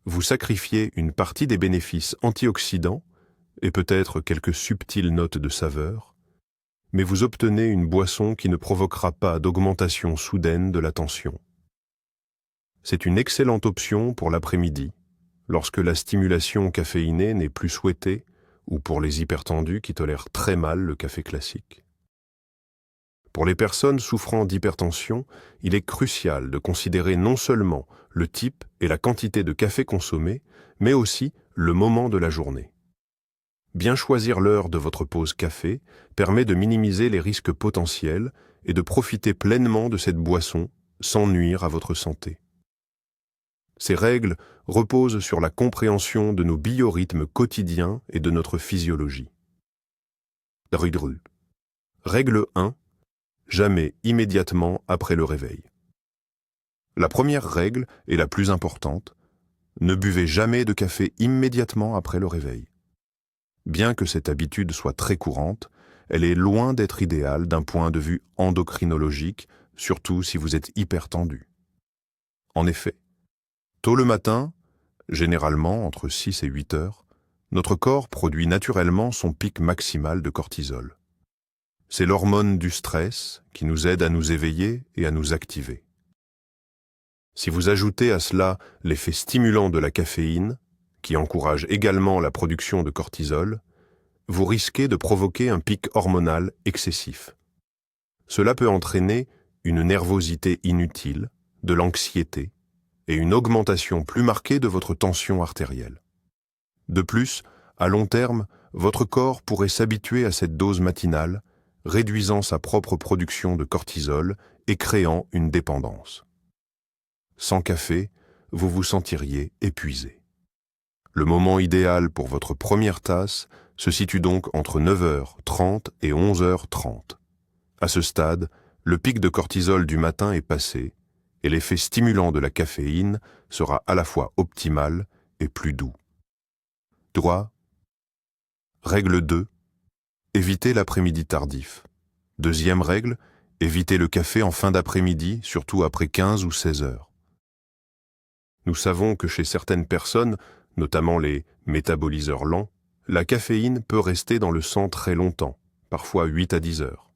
Vous sacrifiez une partie des bénéfices antioxydants et peut-être quelques subtiles notes de saveur, mais vous obtenez une boisson qui ne provoquera pas d'augmentation soudaine de la tension. C'est une excellente option pour l'après-midi, lorsque la stimulation caféinée n'est plus souhaitée, ou pour les hypertendus qui tolèrent très mal le café classique. Pour les personnes souffrant d'hypertension, il est crucial de considérer non seulement le type et la quantité de café consommé, mais aussi le moment de la journée. Bien choisir l'heure de votre pause café permet de minimiser les risques potentiels et de profiter pleinement de cette boisson sans nuire à votre santé. Ces règles reposent sur la compréhension de nos biorhythmes quotidiens et de notre physiologie. Règle 1. Jamais immédiatement après le réveil. La première règle est la plus importante. Ne buvez jamais de café immédiatement après le réveil. Bien que cette habitude soit très courante, elle est loin d'être idéale d'un point de vue endocrinologique, surtout si vous êtes hypertendu. En effet, tôt le matin, généralement entre 6 et 8 heures, notre corps produit naturellement son pic maximal de cortisol. C'est l'hormone du stress qui nous aide à nous éveiller et à nous activer. Si vous ajoutez à cela l'effet stimulant de la caféine, qui encourage également la production de cortisol, vous risquez de provoquer un pic hormonal excessif. Cela peut entraîner une nervosité inutile, de l'anxiété et une augmentation plus marquée de votre tension artérielle. De plus, à long terme, votre corps pourrait s'habituer à cette dose matinale, réduisant sa propre production de cortisol et créant une dépendance. Sans café, vous vous sentiriez épuisé. Le moment idéal pour votre première tasse se situe donc entre 9h30 et 11h30. À ce stade, le pic de cortisol du matin est passé et l'effet stimulant de la caféine sera à la fois optimal et plus doux. Règle 2. Évitez l'après-midi tardif. Deuxième règle, évitez le café en fin d'après-midi, surtout après 15 ou 16 heures. Nous savons que chez certaines personnes, notamment les métaboliseurs lents, la caféine peut rester dans le sang très longtemps, parfois 8 à 10 heures.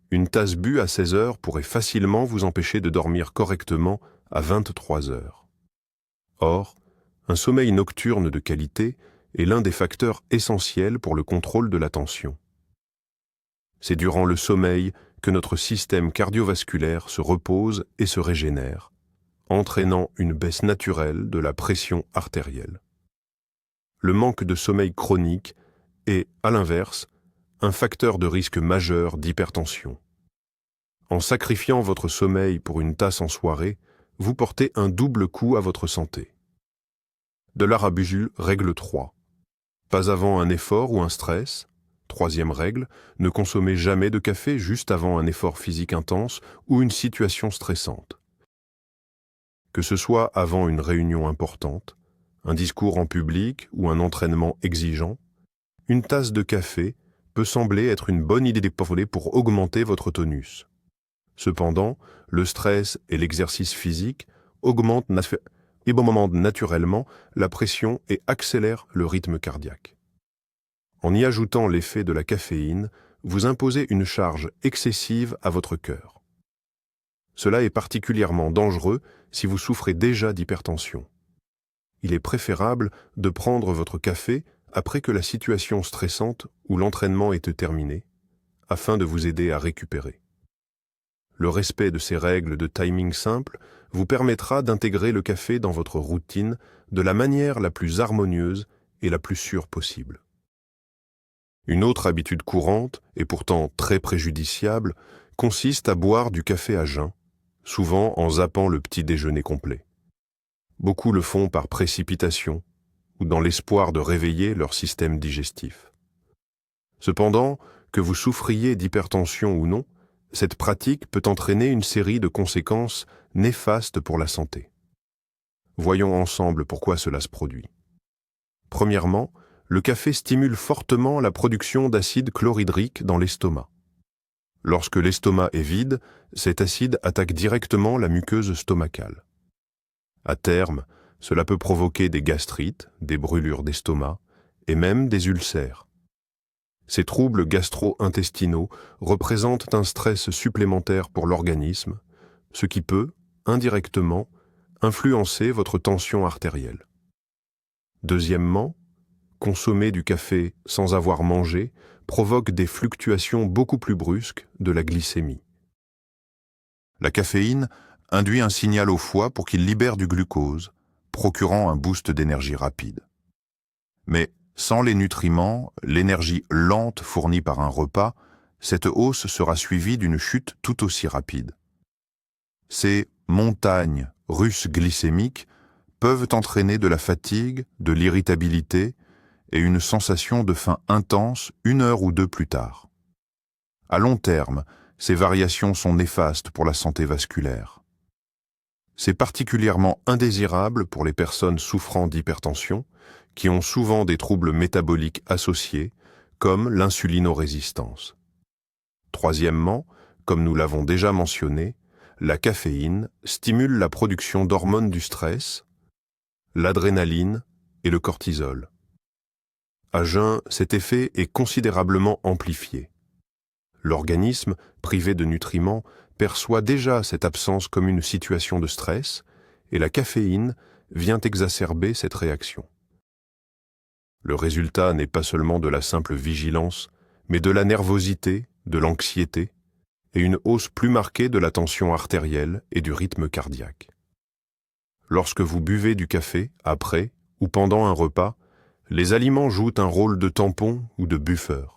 Une tasse bue à 16 heures pourrait facilement vous empêcher de dormir correctement à 23 heures. Or, un sommeil nocturne de qualité est l'un des facteurs essentiels pour le contrôle de la tension. C'est durant le sommeil que notre système cardiovasculaire se repose et se régénère, entraînant une baisse naturelle de la pression artérielle. Le manque de sommeil chronique est, à l'inverse, un facteur de risque majeur d'hypertension. En sacrifiant votre sommeil pour une tasse en soirée, vous portez un double coup à votre santé. De l'Arabujul, règle 3. Pas avant un effort ou un stress. Troisième règle, ne consommez jamais de café juste avant un effort physique intense ou une situation stressante. Que ce soit avant une réunion importante, un discours en public ou un entraînement exigeant, une tasse de café peut sembler être une bonne idée pour augmenter votre tonus. Cependant, le stress et l'exercice physique augmentent naturellement la pression et accélèrent le rythme cardiaque. En y ajoutant l'effet de la caféine, vous imposez une charge excessive à votre cœur. Cela est particulièrement dangereux si vous souffrez déjà d'hypertension. Il est préférable de prendre votre café après que la situation stressante ou l'entraînement ait terminé, afin de vous aider à récupérer. Le respect de ces règles de timing simples vous permettra d'intégrer le café dans votre routine de la manière la plus harmonieuse et la plus sûre possible. Une autre habitude courante, et pourtant très préjudiciable, consiste à boire du café à jeun, souvent en zappant le petit déjeuner complet. Beaucoup le font par précipitation ou dans l'espoir de réveiller leur système digestif. Cependant, que vous souffriez d'hypertension ou non, cette pratique peut entraîner une série de conséquences néfastes pour la santé. Voyons ensemble pourquoi cela se produit. Premièrement, le café stimule fortement la production d'acide chlorhydrique dans l'estomac. Lorsque l'estomac est vide, cet acide attaque directement la muqueuse stomacale. À terme, cela peut provoquer des gastrites, des brûlures d'estomac et même des ulcères. Ces troubles gastro-intestinaux représentent un stress supplémentaire pour l'organisme, ce qui peut, indirectement, influencer votre tension artérielle. Deuxièmement, consommer du café sans avoir mangé provoque des fluctuations beaucoup plus brusques de la glycémie. La caféine induit un signal au foie pour qu'il libère du glucose, procurant un boost d'énergie rapide. Mais sans les nutriments, l'énergie lente fournie par un repas, cette hausse sera suivie d'une chute tout aussi rapide. Ces montagnes russes glycémiques peuvent entraîner de la fatigue, de l'irritabilité et une sensation de faim intense 1 heure ou 2 plus tard. À long terme, ces variations sont néfastes pour la santé vasculaire. C'est particulièrement indésirable pour les personnes souffrant d'hypertension, qui ont souvent des troubles métaboliques associés, comme l'insulinorésistance. Troisièmement, comme nous l'avons déjà mentionné, la caféine stimule la production d'hormones du stress, l'adrénaline et le cortisol. À jeun, cet effet est considérablement amplifié. L'organisme, privé de nutriments, perçoit déjà cette absence comme une situation de stress, et la caféine vient exacerber cette réaction. Le résultat n'est pas seulement de la simple vigilance, mais de la nervosité, de l'anxiété, et une hausse plus marquée de la tension artérielle et du rythme cardiaque. Lorsque vous buvez du café, après ou pendant un repas, les aliments jouent un rôle de tampon ou de buffer.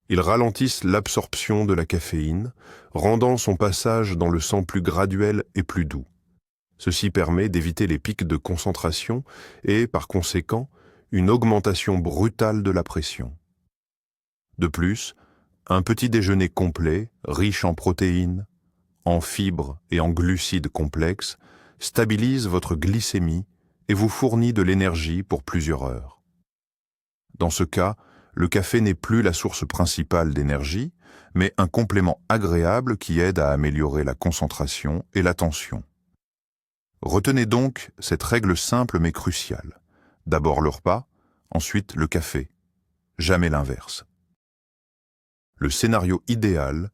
Ils ralentissent l'absorption de la caféine, rendant son passage dans le sang plus graduel et plus doux. Ceci permet d'éviter les pics de concentration et, par conséquent, une augmentation brutale de la pression. De plus, un petit déjeuner complet, riche en protéines, en fibres et en glucides complexes, stabilise votre glycémie et vous fournit de l'énergie pour plusieurs heures. Dans ce cas, le café n'est plus la source principale d'énergie, mais un complément agréable qui aide à améliorer la concentration et l'attention. Retenez donc cette règle simple mais cruciale. D'abord le repas, ensuite le café. Jamais l'inverse. Le scénario idéal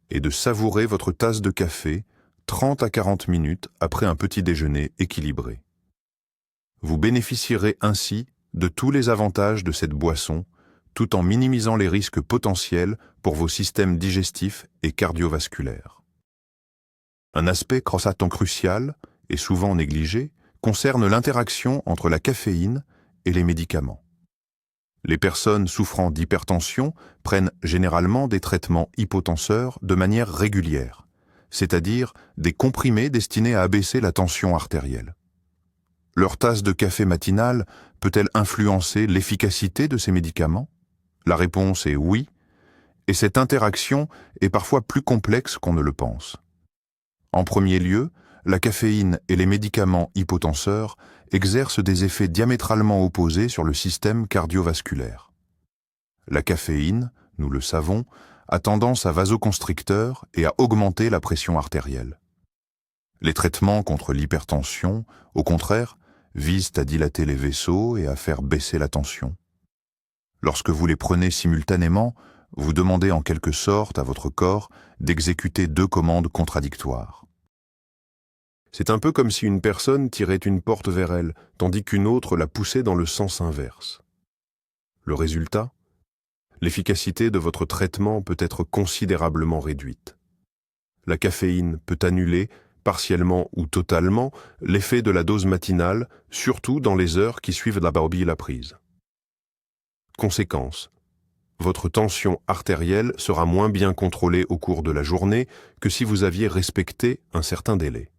est de savourer votre tasse de café 30 à 40 minutes après un petit déjeuner équilibré. Vous bénéficierez ainsi de tous les avantages de cette boisson, tout en minimisant les risques potentiels pour vos systèmes digestifs et cardiovasculaires. Un aspect croissantant crucial, et souvent négligé, concerne l'interaction entre la caféine et les médicaments. Les personnes souffrant d'hypertension prennent généralement des traitements hypotenseurs de manière régulière, c'est-à-dire des comprimés destinés à abaisser la tension artérielle. Leur tasse de café matinale peut-elle influencer l'efficacité de ces médicaments? La réponse est oui, et cette interaction est parfois plus complexe qu'on ne le pense. En premier lieu, la caféine et les médicaments hypotenseurs exercent des effets diamétralement opposés sur le système cardiovasculaire. La caféine, nous le savons, a tendance à vasoconstricteur et à augmenter la pression artérielle. Les traitements contre l'hypertension, au contraire, visent à dilater les vaisseaux et à faire baisser la tension. Lorsque vous les prenez simultanément, vous demandez en quelque sorte à votre corps d'exécuter 2 commandes contradictoires. C'est un peu comme si une personne tirait une porte vers elle, tandis qu'une autre la poussait dans le sens inverse. Le résultat? L'efficacité de votre traitement peut être considérablement réduite. La caféine peut annuler, partiellement ou totalement, l'effet de la dose matinale, surtout dans les heures qui suivent la prise. Conséquence: votre tension artérielle sera moins bien contrôlée au cours de la journée que si vous aviez respecté un certain délai.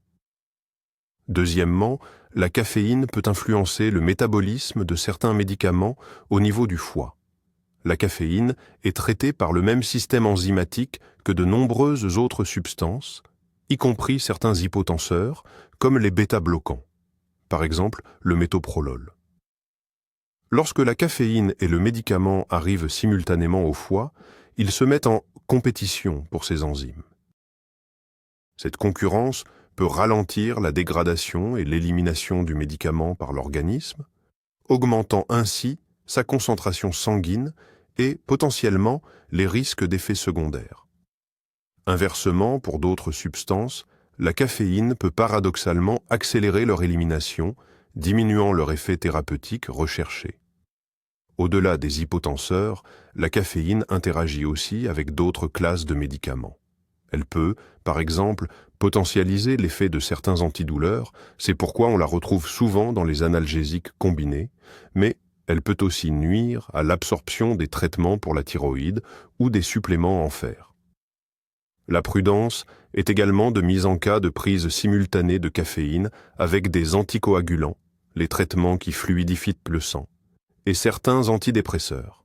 Deuxièmement, la caféine peut influencer le métabolisme de certains médicaments au niveau du foie. La caféine est traitée par le même système enzymatique que de nombreuses autres substances, y compris certains hypotenseurs, comme les bêta-bloquants, par exemple le métoprolol. Lorsque la caféine et le médicament arrivent simultanément au foie, ils se mettent en compétition pour ces enzymes. Cette concurrence peut ralentir la dégradation et l'élimination du médicament par l'organisme, augmentant ainsi sa concentration sanguine et potentiellement les risques d'effets secondaires. Inversement, pour d'autres substances, la caféine peut paradoxalement accélérer leur élimination, diminuant leur effet thérapeutique recherché. Au-delà des hypotenseurs, la caféine interagit aussi avec d'autres classes de médicaments. Elle peut, par exemple, potentialiser l'effet de certains antidouleurs, c'est pourquoi on la retrouve souvent dans les analgésiques combinés, mais elle peut aussi nuire à l'absorption des traitements pour la thyroïde ou des suppléments en fer. La prudence est également de mise en cas de prise simultanée de caféine avec des anticoagulants, les traitements qui fluidifient le sang, et certains antidépresseurs.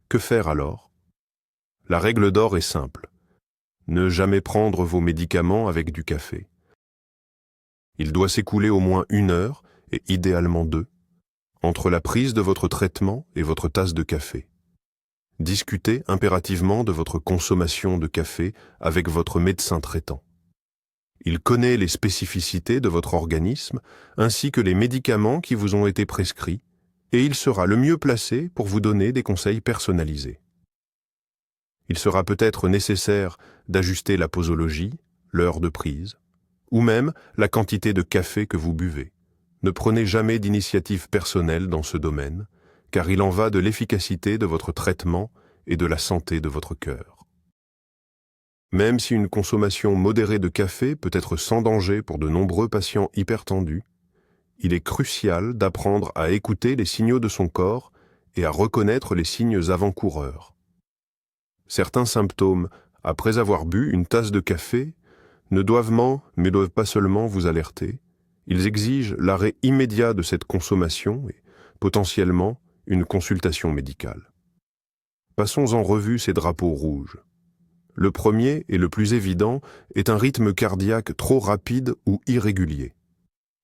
Que faire alors? La règle d'or est simple. Ne jamais prendre vos médicaments avec du café. Il doit s'écouler au moins 1 heure, et idéalement 2, entre la prise de votre traitement et votre tasse de café. Discutez impérativement de votre consommation de café avec votre médecin traitant. Il connaît les spécificités de votre organisme ainsi que les médicaments qui vous ont été prescrits et il sera le mieux placé pour vous donner des conseils personnalisés. Il sera peut-être nécessaire d'ajuster la posologie, l'heure de prise, ou même la quantité de café que vous buvez. Ne prenez jamais d'initiative personnelle dans ce domaine, car il en va de l'efficacité de votre traitement et de la santé de votre cœur. Même si une consommation modérée de café peut être sans danger pour de nombreux patients hypertendus, il est crucial d'apprendre à écouter les signaux de son corps et à reconnaître les signes avant-coureurs. Certains symptômes, après avoir bu une tasse de café, ne doivent pas seulement vous alerter, ils exigent l'arrêt immédiat de cette consommation et, potentiellement, une consultation médicale. Passons en revue ces drapeaux rouges. Le premier et le plus évident est un rythme cardiaque trop rapide ou irrégulier.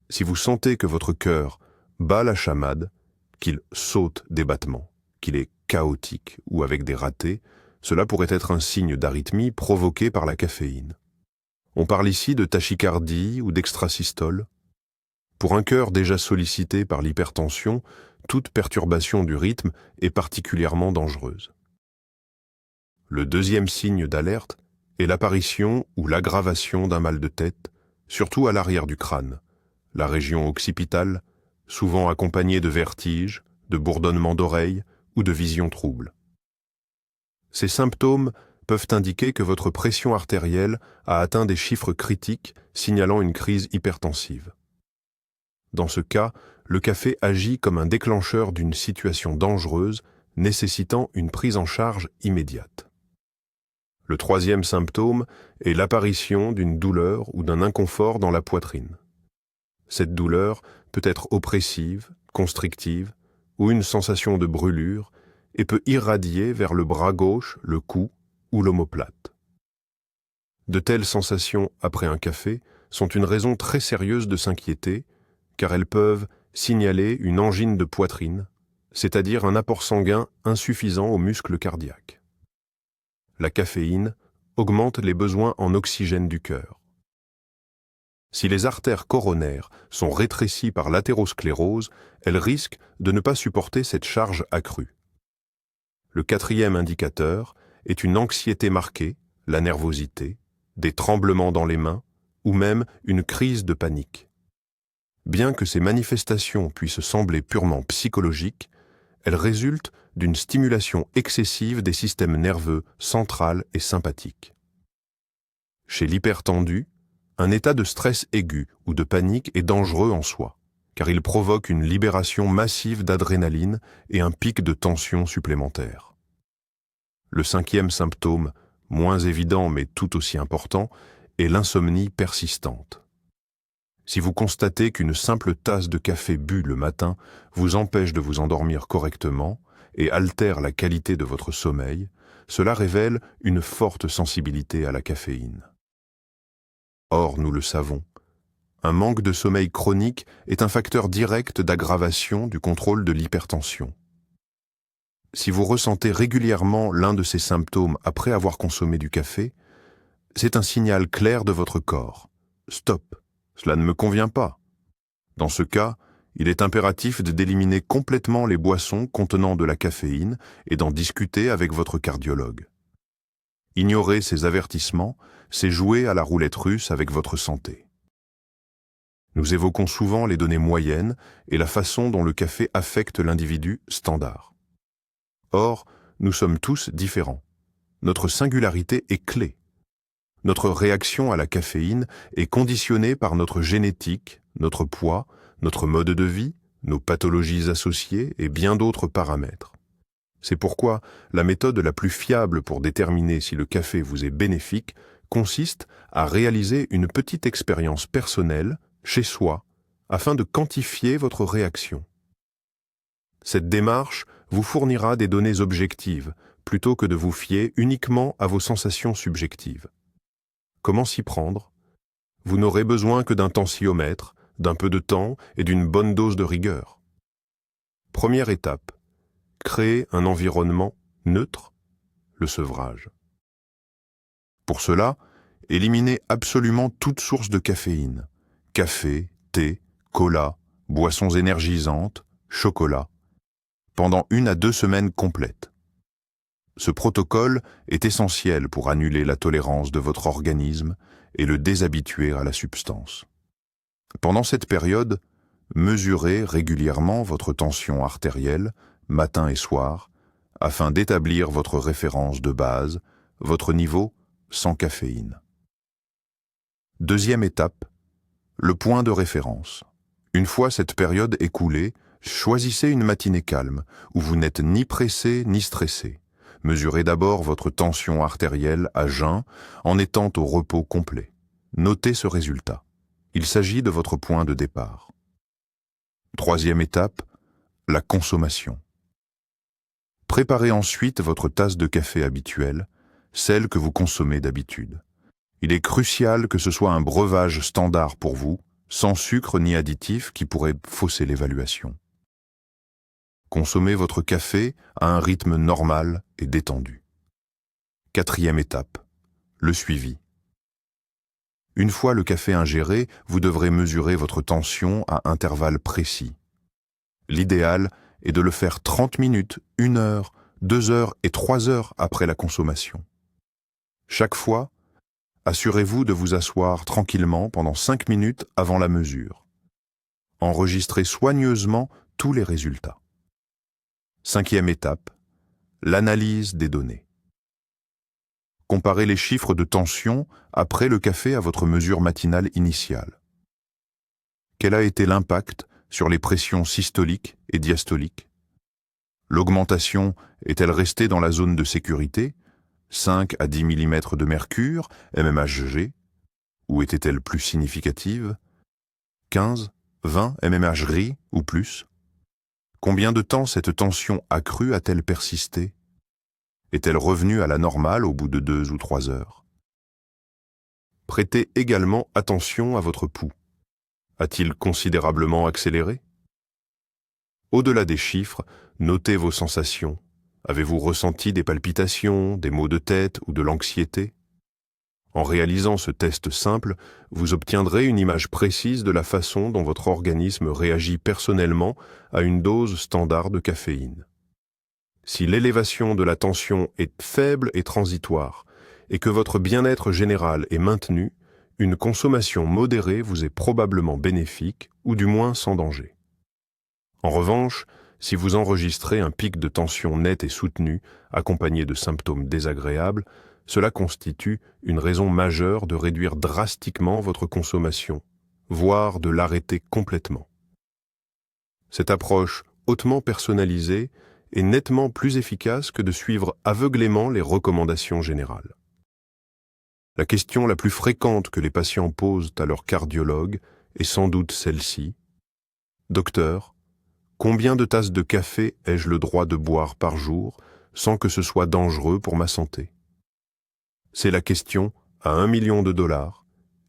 Si vous sentez que votre cœur bat la chamade, qu'il saute des battements, qu'il est chaotique ou avec des ratés, cela pourrait être un signe d'arythmie provoquée par la caféine. On parle ici de tachycardie ou d'extrasystole. Pour un cœur déjà sollicité par l'hypertension, toute perturbation du rythme est particulièrement dangereuse. Le deuxième signe d'alerte est l'apparition ou l'aggravation d'un mal de tête, surtout à l'arrière du crâne, la région occipitale, souvent accompagnée de vertiges, de bourdonnements d'oreilles ou de visions troubles. Ces symptômes peuvent indiquer que votre pression artérielle a atteint des chiffres critiques signalant une crise hypertensive. Dans ce cas, le café agit comme un déclencheur d'une situation dangereuse nécessitant une prise en charge immédiate. Le troisième symptôme est l'apparition d'une douleur ou d'un inconfort dans la poitrine. Cette douleur peut être oppressive, constrictive ou une sensation de brûlure et peut irradier vers le bras gauche, le cou ou l'omoplate. De telles sensations après un café sont une raison très sérieuse de s'inquiéter car elles peuvent signaler une angine de poitrine, c'est-à-dire un apport sanguin insuffisant aux muscles cardiaques. La caféine augmente les besoins en oxygène du cœur. Si les artères coronaires sont rétrécies par l'athérosclérose, elles risquent de ne pas supporter cette charge accrue. Le quatrième indicateur est une anxiété marquée, la nervosité, des tremblements dans les mains ou même une crise de panique. Bien que ces manifestations puissent sembler purement psychologiques, elles résultent d'une stimulation excessive des systèmes nerveux central et sympathique. Chez l'hypertendu, un état de stress aigu ou de panique est dangereux en soi, car il provoque une libération massive d'adrénaline et un pic de tension supplémentaire. Le cinquième symptôme, moins évident mais tout aussi important, est l'insomnie persistante. Si vous constatez qu'une simple tasse de café bu le matin vous empêche de vous endormir correctement et altère la qualité de votre sommeil, cela révèle une forte sensibilité à la caféine. Or, nous le savons, Un manque de sommeil chronique est un facteur direct d'aggravation du contrôle de l'hypertension. Si vous ressentez régulièrement l'un de ces symptômes après avoir consommé du café, c'est un signal clair de votre corps. Stop, cela ne me convient pas. Dans ce cas, il est impératif d'éliminer complètement les boissons contenant de la caféine et d'en discuter avec votre cardiologue. Ignorer ces avertissements, c'est jouer à la roulette russe avec votre santé. Nous évoquons souvent les données moyennes et la façon dont le café affecte l'individu standard. Or, nous sommes tous différents. Notre singularité est clé. Notre réaction à la caféine est conditionnée par notre génétique, notre poids, notre mode de vie, nos pathologies associées et bien d'autres paramètres. C'est pourquoi la méthode la plus fiable pour déterminer si le café vous est bénéfique consiste à réaliser une petite expérience personnelle, chez soi, afin de quantifier votre réaction. Cette démarche vous fournira des données objectives, plutôt que de vous fier uniquement à vos sensations subjectives. Comment s'y prendre? Vous n'aurez besoin que d'un tensiomètre, d'un peu de temps et d'une bonne dose de rigueur. Première étape, créer un environnement neutre, le sevrage. Pour cela, éliminez absolument toute source de caféine, café, thé, cola, boissons énergisantes, chocolat, pendant 1 à 2 semaines complètes. Ce protocole est essentiel pour annuler la tolérance de votre organisme et le déshabituer à la substance. Pendant cette période, mesurez régulièrement votre tension artérielle, matin et soir, afin d'établir votre référence de base, votre niveau sans caféine. Deuxième étape, le point de référence. Une fois cette période écoulée, choisissez une matinée calme, où vous n'êtes ni pressé ni stressé. Mesurez d'abord votre tension artérielle à jeun en étant au repos complet. Notez ce résultat. Il s'agit de votre point de départ. Troisième étape, la consommation. Préparez ensuite votre tasse de café habituelle, celle que vous consommez d'habitude. Il est crucial que ce soit un breuvage standard pour vous, sans sucre ni additifs qui pourraient fausser l'évaluation. Consommez votre café à un rythme normal et détendu. Quatrième étape, le suivi. Une fois le café ingéré, vous devrez mesurer votre tension à intervalles précis. L'idéal est de le faire 30 minutes, 1 heure, 2 heures et 3 heures après la consommation. Chaque fois, assurez-vous de vous asseoir tranquillement pendant 5 minutes avant la mesure. Enregistrez soigneusement tous les résultats. Cinquième étape, l'analyse des données. Comparez les chiffres de tension après le café à votre mesure matinale initiale. Quel a été l'impact sur les pressions systoliques et diastoliques? L'augmentation est-elle restée dans la zone de sécurité, 5 à 10 mm de mercure, mmHg, ou était-elle plus significative, 15, 20 mmHg ou plus? Combien de temps cette tension accrue a-t-elle persisté? Est-elle revenue à la normale au bout de 2 ou 3 heures? Prêtez également attention à votre pouls. A-t-il considérablement accéléré? Au-delà des chiffres, notez vos sensations. Avez-vous ressenti des palpitations, des maux de tête ou de l'anxiété? En réalisant ce test simple, vous obtiendrez une image précise de la façon dont votre organisme réagit personnellement à une dose standard de caféine. Si l'élévation de la tension est faible et transitoire, et que votre bien-être général est maintenu, une consommation modérée vous est probablement bénéfique, ou du moins sans danger. En revanche, si vous enregistrez un pic de tension net et soutenu, accompagné de symptômes désagréables, cela constitue une raison majeure de réduire drastiquement votre consommation, voire de l'arrêter complètement. Cette approche hautement personnalisée est nettement plus efficace que de suivre aveuglément les recommandations générales. La question la plus fréquente que les patients posent à leur cardiologue est sans doute celle-ci. « Docteur, combien de tasses de café ai-je le droit de boire par jour sans que ce soit dangereux pour ma santé ?» C'est la question à $1 million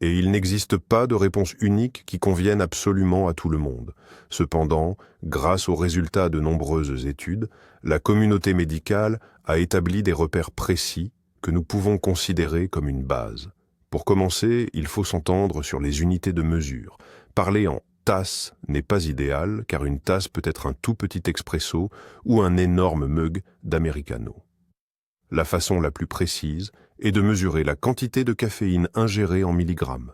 et il n'existe pas de réponse unique qui convienne absolument à tout le monde. Cependant, grâce aux résultats de nombreuses études, la communauté médicale a établi des repères précis que nous pouvons considérer comme une base. Pour commencer, il faut s'entendre sur les unités de mesure. Parler en tasse n'est pas idéal, car une tasse peut être un tout petit expresso ou un énorme mug d'americano. La façon la plus précise est de mesurer la quantité de caféine ingérée en milligrammes.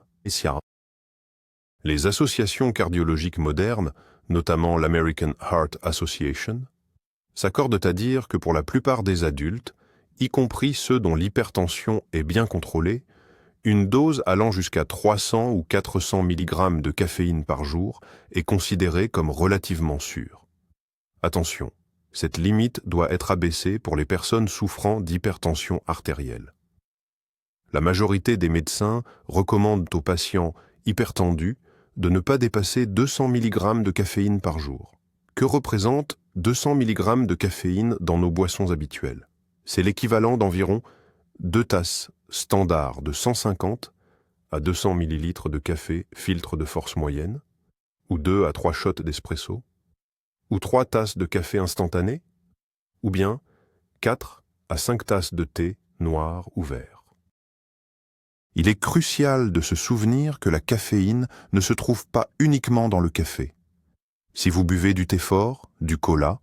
Les associations cardiologiques modernes, notamment l'American Heart Association, s'accordent à dire que pour la plupart des adultes, y compris ceux dont l'hypertension est bien contrôlée, une dose allant jusqu'à 300 ou 400 mg de caféine par jour est considérée comme relativement sûre. Attention, cette limite doit être abaissée pour les personnes souffrant d'hypertension artérielle. La majorité des médecins recommandent aux patients hypertendus de ne pas dépasser 200 mg de caféine par jour. Que représente 200 mg de caféine dans nos boissons habituelles? C'est l'équivalent d'environ 2 tasses standards de 150 à 200 ml de café filtre de force moyenne, ou 2 à 3 shots d'espresso, ou 3 tasses de café instantané, ou bien 4 à 5 tasses de thé noir ou vert. Il est crucial de se souvenir que la caféine ne se trouve pas uniquement dans le café. Si vous buvez du thé fort, du cola,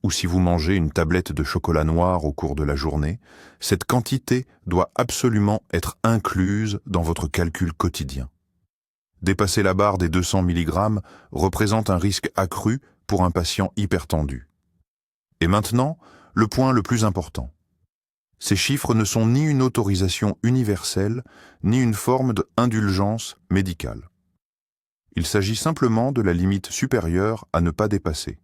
ou si vous mangez une tablette de chocolat noir au cours de la journée, cette quantité doit absolument être incluse dans votre calcul quotidien. Dépasser la barre des 200 mg représente un risque accru pour un patient hypertendu. Et maintenant, le point le plus important. Ces chiffres ne sont ni une autorisation universelle, ni une forme d'indulgence médicale. Il s'agit simplement de la limite supérieure à ne pas dépasser.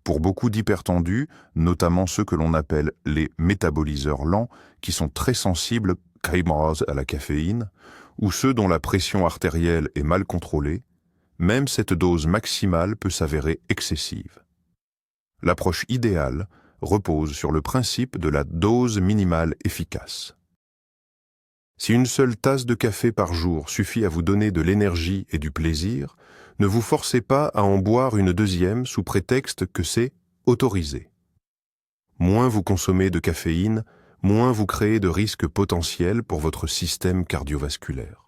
Pour beaucoup d'hypertendus, notamment ceux que l'on appelle les métaboliseurs lents, qui sont très sensibles à la caféine, ou ceux dont la pression artérielle est mal contrôlée, même cette dose maximale peut s'avérer excessive. L'approche idéale repose sur le principe de la dose minimale efficace. Si une seule tasse de café par jour suffit à vous donner de l'énergie et du plaisir, ne vous forcez pas à en boire une deuxième sous prétexte que c'est autorisé. Moins vous consommez de caféine, moins vous créez de risques potentiels pour votre système cardiovasculaire.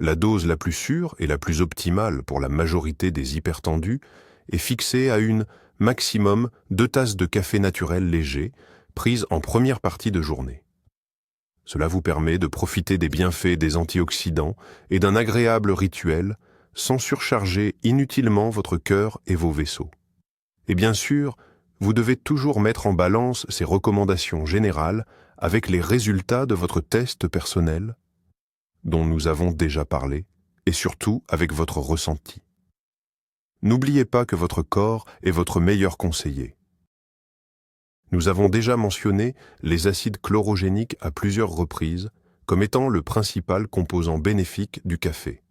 La dose la plus sûre et la plus optimale pour la majorité des hypertendus est fixée à une maximum 2 tasses de café naturel léger, prises en première partie de journée. Cela vous permet de profiter des bienfaits des antioxydants et d'un agréable rituel sans surcharger inutilement votre cœur et vos vaisseaux. Et bien sûr, vous devez toujours mettre en balance ces recommandations générales avec les résultats de votre test personnel, dont nous avons déjà parlé, et surtout avec votre ressenti. N'oubliez pas que votre corps est votre meilleur conseiller. Nous avons déjà mentionné les acides chlorogéniques à plusieurs reprises comme étant le principal composant bénéfique du café.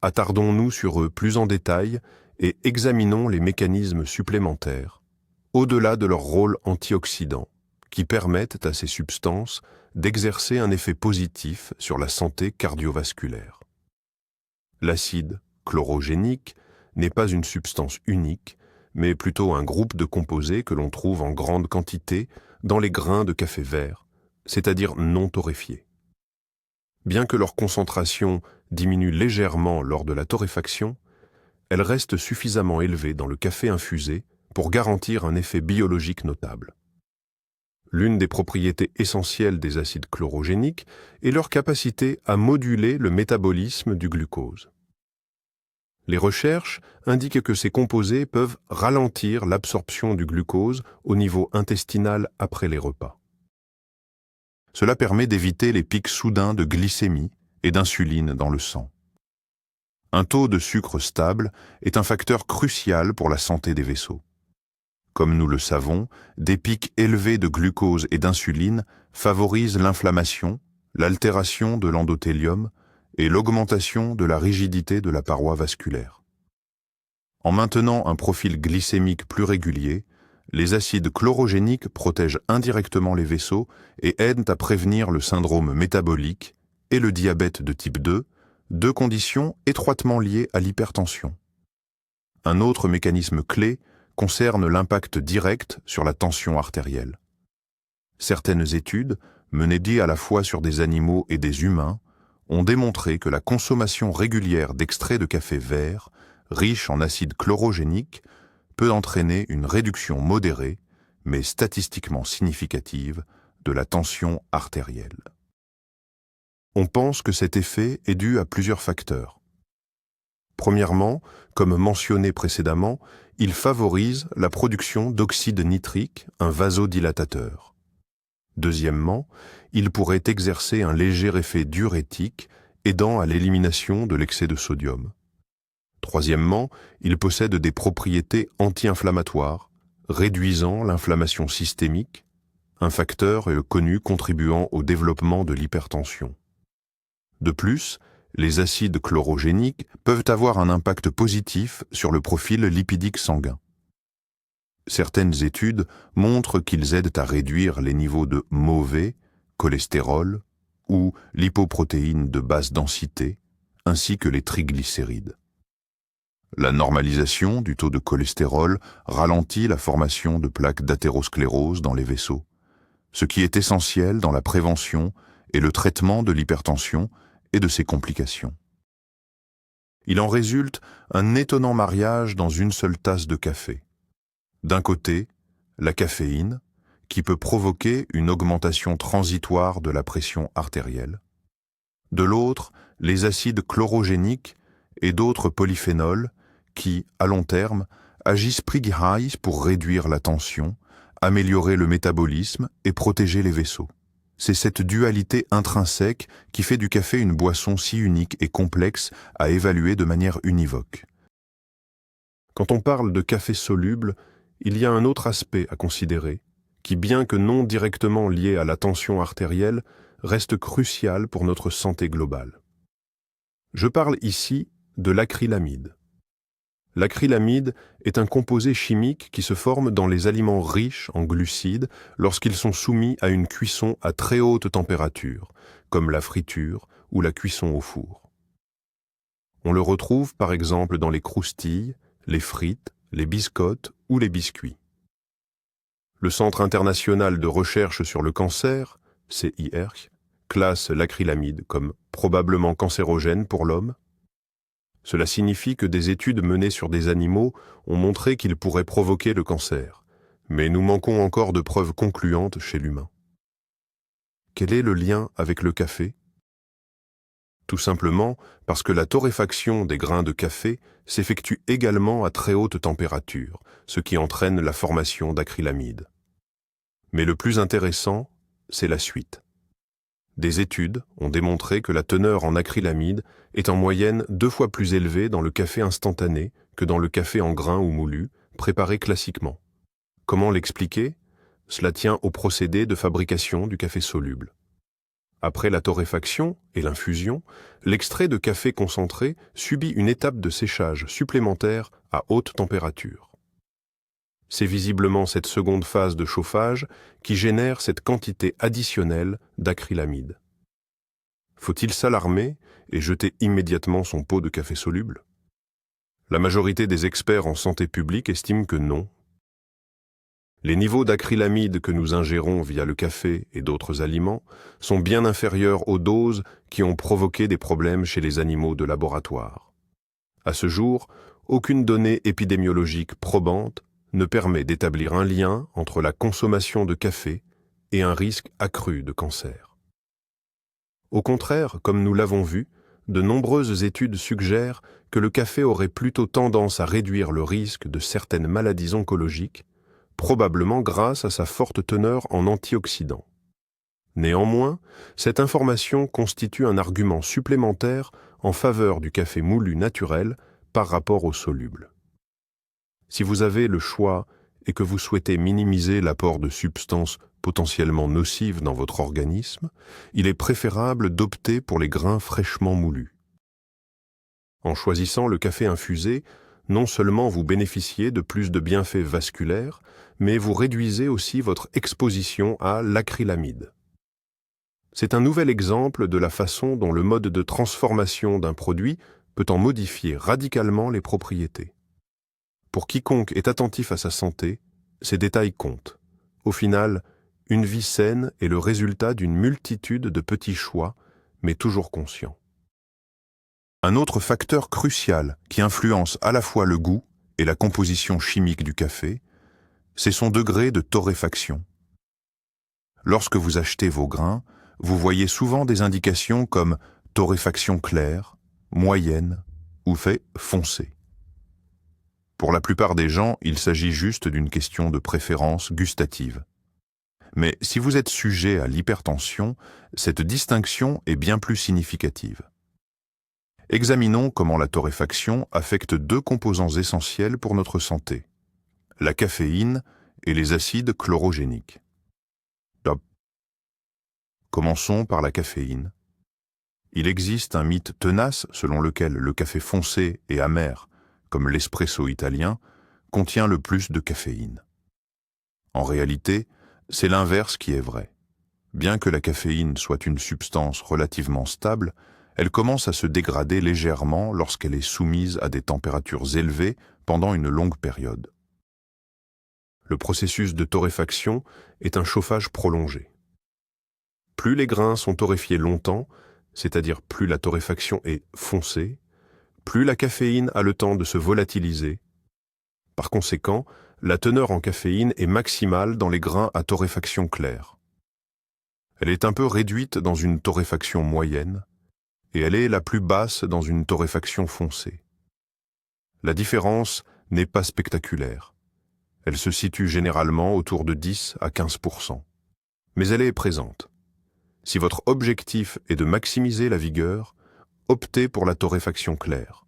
Attardons-nous sur eux plus en détail et examinons les mécanismes supplémentaires, au-delà de leur rôle antioxydant, qui permettent à ces substances d'exercer un effet positif sur la santé cardiovasculaire. L'acide chlorogénique n'est pas une substance unique, mais plutôt un groupe de composés que l'on trouve en grande quantité dans les grains de café vert, c'est-à-dire non torréfiés. Bien que leur concentration diminue légèrement lors de la torréfaction, elle reste suffisamment élevée dans le café infusé pour garantir un effet biologique notable. L'une des propriétés essentielles des acides chlorogéniques est leur capacité à moduler le métabolisme du glucose. Les recherches indiquent que ces composés peuvent ralentir l'absorption du glucose au niveau intestinal après les repas. Cela permet d'éviter les pics soudains de glycémie et d'insuline dans le sang. Un taux de sucre stable est un facteur crucial pour la santé des vaisseaux. Comme nous le savons, des pics élevés de glucose et d'insuline favorisent l'inflammation, l'altération de l'endothélium et l'augmentation de la rigidité de la paroi vasculaire. En maintenant un profil glycémique plus régulier, les acides chlorogéniques protègent indirectement les vaisseaux et aident à prévenir le syndrome métabolique et le diabète de type 2, deux conditions étroitement liées à l'hypertension. Un autre mécanisme clé concerne l'impact direct sur la tension artérielle. Certaines études, menées à la fois sur des animaux et des humains, ont démontré que la consommation régulière d'extraits de café vert, riche en acide chlorogénique, peut entraîner une réduction modérée, mais statistiquement significative, de la tension artérielle. On pense que cet effet est dû à plusieurs facteurs. Premièrement, comme mentionné précédemment, il favorise la production d'oxyde nitrique, un vasodilatateur. Deuxièmement, il pourrait exercer un léger effet diurétique, aidant à l'élimination de l'excès de sodium. Troisièmement, il possède des propriétés anti-inflammatoires, réduisant l'inflammation systémique, un facteur connu contribuant au développement de l'hypertension. De plus, les acides chlorogéniques peuvent avoir un impact positif sur le profil lipidique sanguin. Certaines études montrent qu'ils aident à réduire les niveaux de mauvais, cholestérol ou lipoprotéines de basse densité, ainsi que les triglycérides. La normalisation du taux de cholestérol ralentit la formation de plaques d'athérosclérose dans les vaisseaux, ce qui est essentiel dans la prévention et le traitement de l'hypertension et de ses complications. Il en résulte un étonnant mariage dans une seule tasse de café. D'un côté, la caféine, qui peut provoquer une augmentation transitoire de la pression artérielle. De l'autre, les acides chlorogéniques et d'autres polyphénols qui, à long terme, agissent prigihais pour réduire la tension, améliorer le métabolisme et protéger les vaisseaux. C'est cette dualité intrinsèque qui fait du café une boisson si unique et complexe à évaluer de manière univoque. Quand on parle de café soluble, il y a un autre aspect à considérer, qui, bien que non directement lié à la tension artérielle, reste crucial pour notre santé globale. Je parle ici de l'acrylamide. L'acrylamide est un composé chimique qui se forme dans les aliments riches en glucides lorsqu'ils sont soumis à une cuisson à très haute température, comme la friture ou la cuisson au four. On le retrouve par exemple dans les croustilles, les frites, les biscottes ou les biscuits. Le Centre international de recherche sur le cancer, CIRC, classe l'acrylamide comme probablement cancérogène pour l'homme. Cela signifie que des études menées sur des animaux ont montré qu'il pourrait provoquer le cancer, mais nous manquons encore de preuves concluantes chez l'humain. Quel est le lien avec le café? Tout simplement parce que la torréfaction des grains de café s'effectue également à très haute température, ce qui entraîne la formation d'acrylamide. Mais le plus intéressant, c'est la suite. Des études ont démontré que la teneur en acrylamide est en moyenne 2 fois plus élevée dans le café instantané que dans le café en grains ou moulu, préparé classiquement. Comment l'expliquer? Cela tient au procédé de fabrication du café soluble. Après la torréfaction et l'infusion, l'extrait de café concentré subit une étape de séchage supplémentaire à haute température. C'est visiblement cette seconde phase de chauffage qui génère cette quantité additionnelle d'acrylamide. Faut-il s'alarmer et jeter immédiatement son pot de café soluble? La majorité des experts en santé publique estiment que non. Les niveaux d'acrylamide que nous ingérons via le café et d'autres aliments sont bien inférieurs aux doses qui ont provoqué des problèmes chez les animaux de laboratoire. À ce jour, aucune donnée épidémiologique probante ne permet d'établir un lien entre la consommation de café et un risque accru de cancer. Au contraire, comme nous l'avons vu, de nombreuses études suggèrent que le café aurait plutôt tendance à réduire le risque de certaines maladies oncologiques, probablement grâce à sa forte teneur en antioxydants. Néanmoins, cette information constitue un argument supplémentaire en faveur du café moulu naturel par rapport au soluble. Si vous avez le choix et que vous souhaitez minimiser l'apport de substances potentiellement nocives dans votre organisme, il est préférable d'opter pour les grains fraîchement moulus. En choisissant le café infusé, non seulement vous bénéficiez de plus de bienfaits vasculaires, mais vous réduisez aussi votre exposition à l'acrylamide. C'est un nouvel exemple de la façon dont le mode de transformation d'un produit peut en modifier radicalement les propriétés. Pour quiconque est attentif à sa santé, ces détails comptent. Au final, une vie saine est le résultat d'une multitude de petits choix, mais toujours conscients. Un autre facteur crucial qui influence à la fois le goût et la composition chimique du café, c'est son degré de torréfaction. Lorsque vous achetez vos grains, vous voyez souvent des indications comme torréfaction claire, moyenne ou fait foncé. Pour la plupart des gens, il s'agit juste d'une question de préférence gustative. Mais si vous êtes sujet à l'hypertension, cette distinction est bien plus significative. Examinons comment la torréfaction affecte deux composants essentiels pour notre santé, la caféine et les acides chlorogéniques. Commençons par la caféine. Il existe un mythe tenace selon lequel le café foncé et amer, comme l'espresso italien, contient le plus de caféine. En réalité, c'est l'inverse qui est vrai. Bien que la caféine soit une substance relativement stable, elle commence à se dégrader légèrement lorsqu'elle est soumise à des températures élevées pendant une longue période. Le processus de torréfaction est un chauffage prolongé. Plus les grains sont torréfiés longtemps, c'est-à-dire plus la torréfaction est foncée, plus la caféine a le temps de se volatiliser. Par conséquent, la teneur en caféine est maximale dans les grains à torréfaction claire. Elle est un peu réduite dans une torréfaction moyenne, et elle est la plus basse dans une torréfaction foncée. La différence n'est pas spectaculaire. Elle se situe généralement autour de 10 à 15%. Mais elle est présente. Si votre objectif est de maximiser la vigueur, optez pour la torréfaction claire.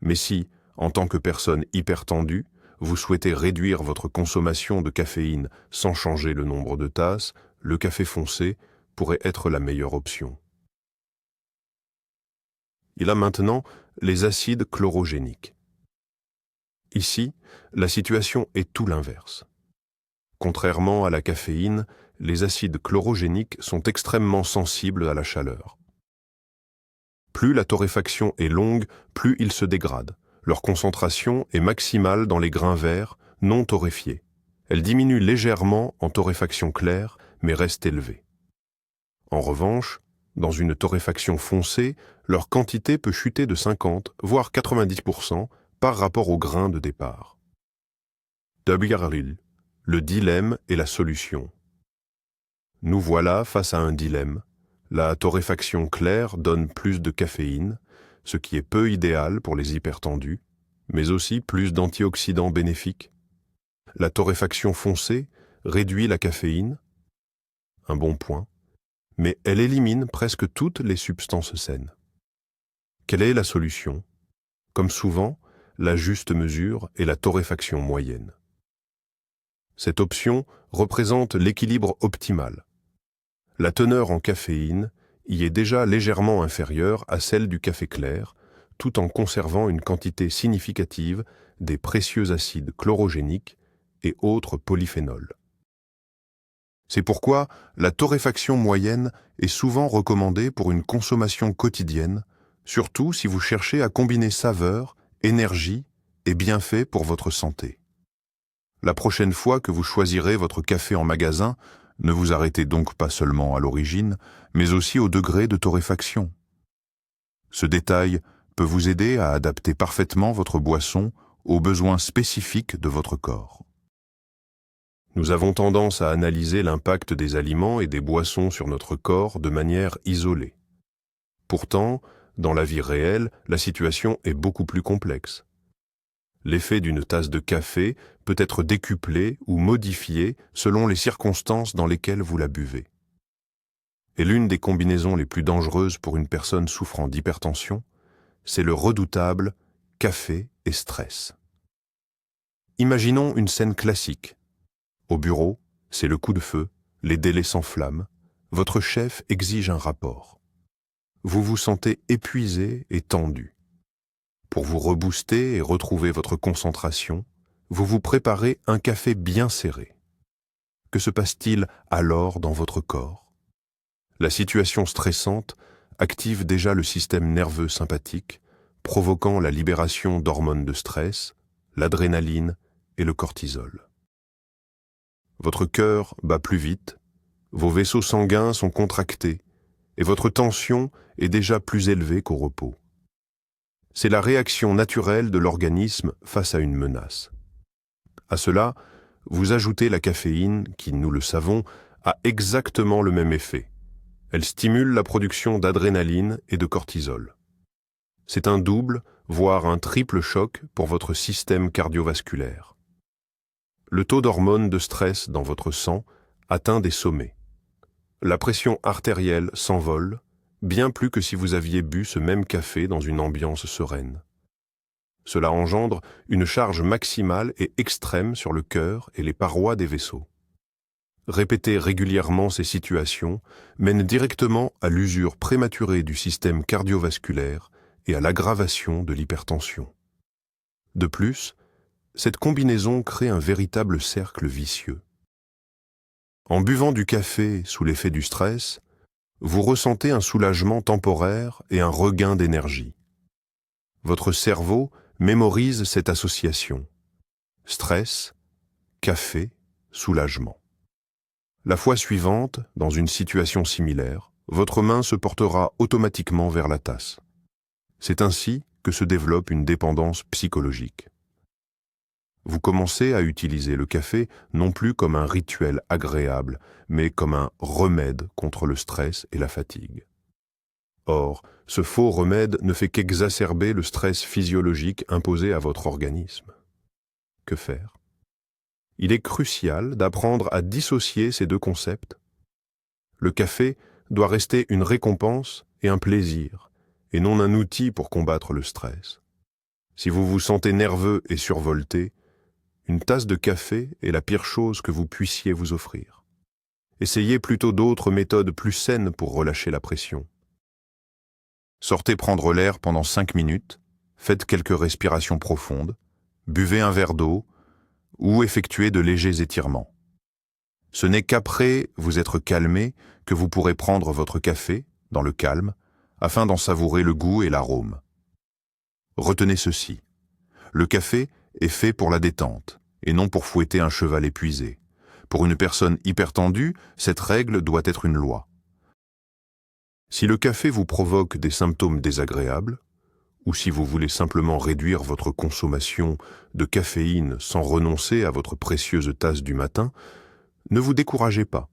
Mais si, en tant que personne hypertendue, vous souhaitez réduire votre consommation de caféine sans changer le nombre de tasses, le café foncé pourrait être la meilleure option. Il y a maintenant les acides chlorogéniques. Ici, la situation est tout l'inverse. Contrairement à la caféine, les acides chlorogéniques sont extrêmement sensibles à la chaleur. Plus la torréfaction est longue, plus ils se dégradent. Leur concentration est maximale dans les grains verts, non torréfiés. Elle diminue légèrement en torréfaction claire, mais reste élevée. En revanche, dans une torréfaction foncée, leur quantité peut chuter de 50, voire 90% par rapport au grain de départ. Le dilemme et la solution. Nous voilà face à un dilemme. La torréfaction claire donne plus de caféine, ce qui est peu idéal pour les hypertendus, mais aussi plus d'antioxydants bénéfiques. La torréfaction foncée réduit la caféine, un bon point, mais elle élimine presque toutes les substances saines. Quelle est la solution? Comme souvent, la juste mesure est la torréfaction moyenne. Cette option représente l'équilibre optimal. La teneur en caféine y est déjà légèrement inférieure à celle du café clair, tout en conservant une quantité significative des précieux acides chlorogéniques et autres polyphénols. C'est pourquoi la torréfaction moyenne est souvent recommandée pour une consommation quotidienne, surtout si vous cherchez à combiner saveur, énergie et bienfaits pour votre santé. La prochaine fois que vous choisirez votre café en magasin, ne vous arrêtez donc pas seulement à l'origine, mais aussi au degré de torréfaction. Ce détail peut vous aider à adapter parfaitement votre boisson aux besoins spécifiques de votre corps. Nous avons tendance à analyser l'impact des aliments et des boissons sur notre corps de manière isolée. Pourtant, dans la vie réelle, la situation est beaucoup plus complexe. L'effet d'une tasse de café peut être décuplé ou modifié selon les circonstances dans lesquelles vous la buvez. Et l'une des combinaisons les plus dangereuses pour une personne souffrant d'hypertension, c'est le redoutable café et stress. Imaginons une scène classique. Au bureau, c'est le coup de feu, les délais s'enflamment, votre chef exige un rapport. Vous vous sentez épuisé et tendu. Pour vous rebooster et retrouver votre concentration, vous vous préparez un café bien serré. Que se passe-t-il alors dans votre corps? La situation stressante active déjà le système nerveux sympathique, provoquant la libération d'hormones de stress, l'adrénaline et le cortisol. Votre cœur bat plus vite, vos vaisseaux sanguins sont contractés et votre tension est déjà plus élevée qu'au repos. C'est la réaction naturelle de l'organisme face à une menace. À cela, vous ajoutez la caféine qui, nous le savons, a exactement le même effet. Elle stimule la production d'adrénaline et de cortisol. C'est un double, voire un triple choc pour votre système cardiovasculaire. Le taux d'hormones de stress dans votre sang atteint des sommets. La pression artérielle s'envole, bien plus que si vous aviez bu ce même café dans une ambiance sereine. Cela engendre une charge maximale et extrême sur le cœur et les parois des vaisseaux. Répéter régulièrement ces situations mène directement à l'usure prématurée du système cardiovasculaire et à l'aggravation de l'hypertension. De plus, cette combinaison crée un véritable cercle vicieux. En buvant du café sous l'effet du stress, vous ressentez un soulagement temporaire et un regain d'énergie. Votre cerveau mémorise cette association. Stress, café, soulagement. La fois suivante, dans une situation similaire, votre main se portera automatiquement vers la tasse. C'est ainsi que se développe une dépendance psychologique. Vous commencez à utiliser le café non plus comme un rituel agréable, mais comme un remède contre le stress et la fatigue. Or, ce faux remède ne fait qu'exacerber le stress physiologique imposé à votre organisme. Que faire ? Il est crucial d'apprendre à dissocier ces deux concepts. Le café doit rester une récompense et un plaisir, et non un outil pour combattre le stress. Si vous vous sentez nerveux et survolté, une tasse de café est la pire chose que vous puissiez vous offrir. Essayez plutôt d'autres méthodes plus saines pour relâcher la pression. Sortez prendre l'air pendant 5 minutes, faites quelques respirations profondes, buvez un verre d'eau ou effectuez de légers étirements. Ce n'est qu'après vous être calmé que vous pourrez prendre votre café, dans le calme, afin d'en savourer le goût et l'arôme. Retenez ceci, le café est fait pour la détente, et non pour fouetter un cheval épuisé. Pour une personne hypertendue, cette règle doit être une loi. Si le café vous provoque des symptômes désagréables, ou si vous voulez simplement réduire votre consommation de caféine sans renoncer à votre précieuse tasse du matin, ne vous découragez pas.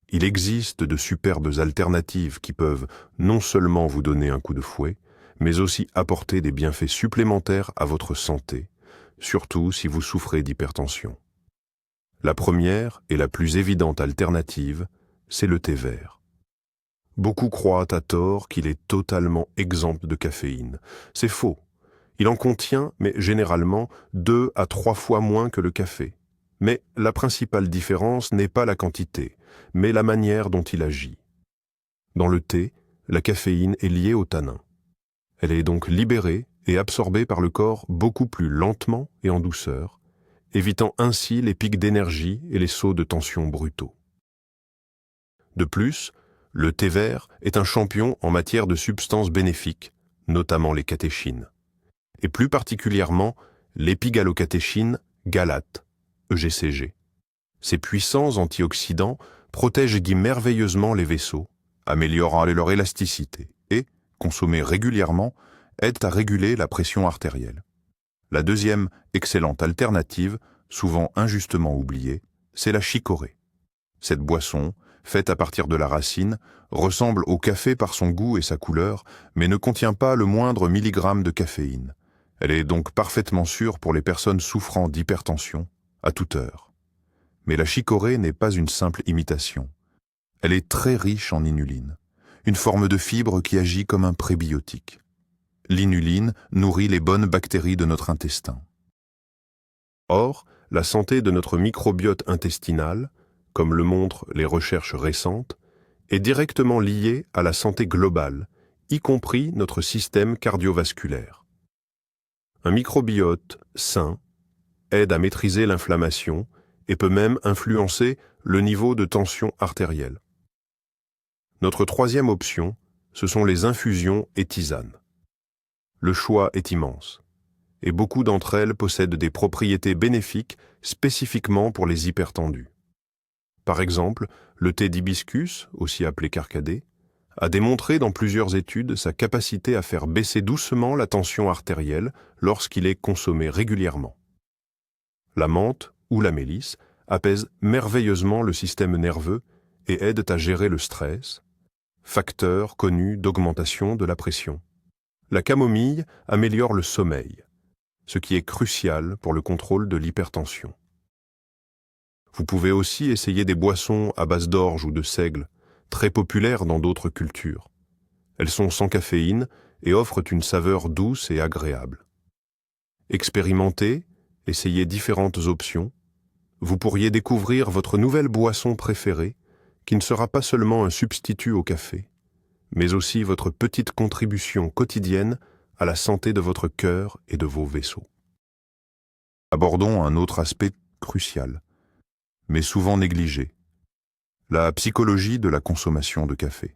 Il existe de superbes alternatives qui peuvent non seulement vous donner un coup de fouet, mais aussi apporter des bienfaits supplémentaires à votre santé, surtout si vous souffrez d'hypertension. La première et la plus évidente alternative, c'est le thé vert. Beaucoup croient à tort qu'il est totalement exempt de caféine. C'est faux. Il en contient, mais généralement 2 à 3 fois moins que le café. Mais la principale différence n'est pas la quantité, mais la manière dont il agit. Dans le thé, la caféine est liée au tanin. Elle est donc libérée et absorbée par le corps beaucoup plus lentement et en douceur, évitant ainsi les pics d'énergie et les sauts de tension brutaux. De plus, le thé vert est un champion en matière de substances bénéfiques, notamment les catéchines, et plus particulièrement l'épigalocatéchine galate, EGCG. Ces puissants antioxydants protègent merveilleusement les vaisseaux, améliorant leur élasticité et, consommés régulièrement, aident à réguler la pression artérielle. La deuxième excellente alternative, souvent injustement oubliée, c'est la chicorée. Cette boisson, faite à partir de la racine, ressemble au café par son goût et sa couleur, mais ne contient pas le moindre milligramme de caféine. Elle est donc parfaitement sûre pour les personnes souffrant d'hypertension, à toute heure. Mais la chicorée n'est pas une simple imitation. Elle est très riche en inuline, une forme de fibre qui agit comme un prébiotique. L'inuline nourrit les bonnes bactéries de notre intestin. Or, la santé de notre microbiote intestinal, comme le montrent les recherches récentes, est directement liée à la santé globale, y compris notre système cardiovasculaire. Un microbiote sain aide à maîtriser l'inflammation et peut même influencer le niveau de tension artérielle. Notre troisième option, ce sont les infusions et tisanes. Le choix est immense, et beaucoup d'entre elles possèdent des propriétés bénéfiques spécifiquement pour les hypertendus. Par exemple, le thé d'hibiscus, aussi appelé carcadé, a démontré dans plusieurs études sa capacité à faire baisser doucement la tension artérielle lorsqu'il est consommé régulièrement. La menthe ou la mélisse apaisent merveilleusement le système nerveux et aident à gérer le stress, facteur connu d'augmentation de la pression. La camomille améliore le sommeil, ce qui est crucial pour le contrôle de l'hypertension. Vous pouvez aussi essayer des boissons à base d'orge ou de seigle, très populaires dans d'autres cultures. Elles sont sans caféine et offrent une saveur douce et agréable. Expérimentez, essayez différentes options. Vous pourriez découvrir votre nouvelle boisson préférée, qui ne sera pas seulement un substitut au café, mais aussi votre petite contribution quotidienne à la santé de votre cœur et de vos vaisseaux. Abordons un autre aspect crucial, mais souvent négligé, la psychologie de la consommation de café.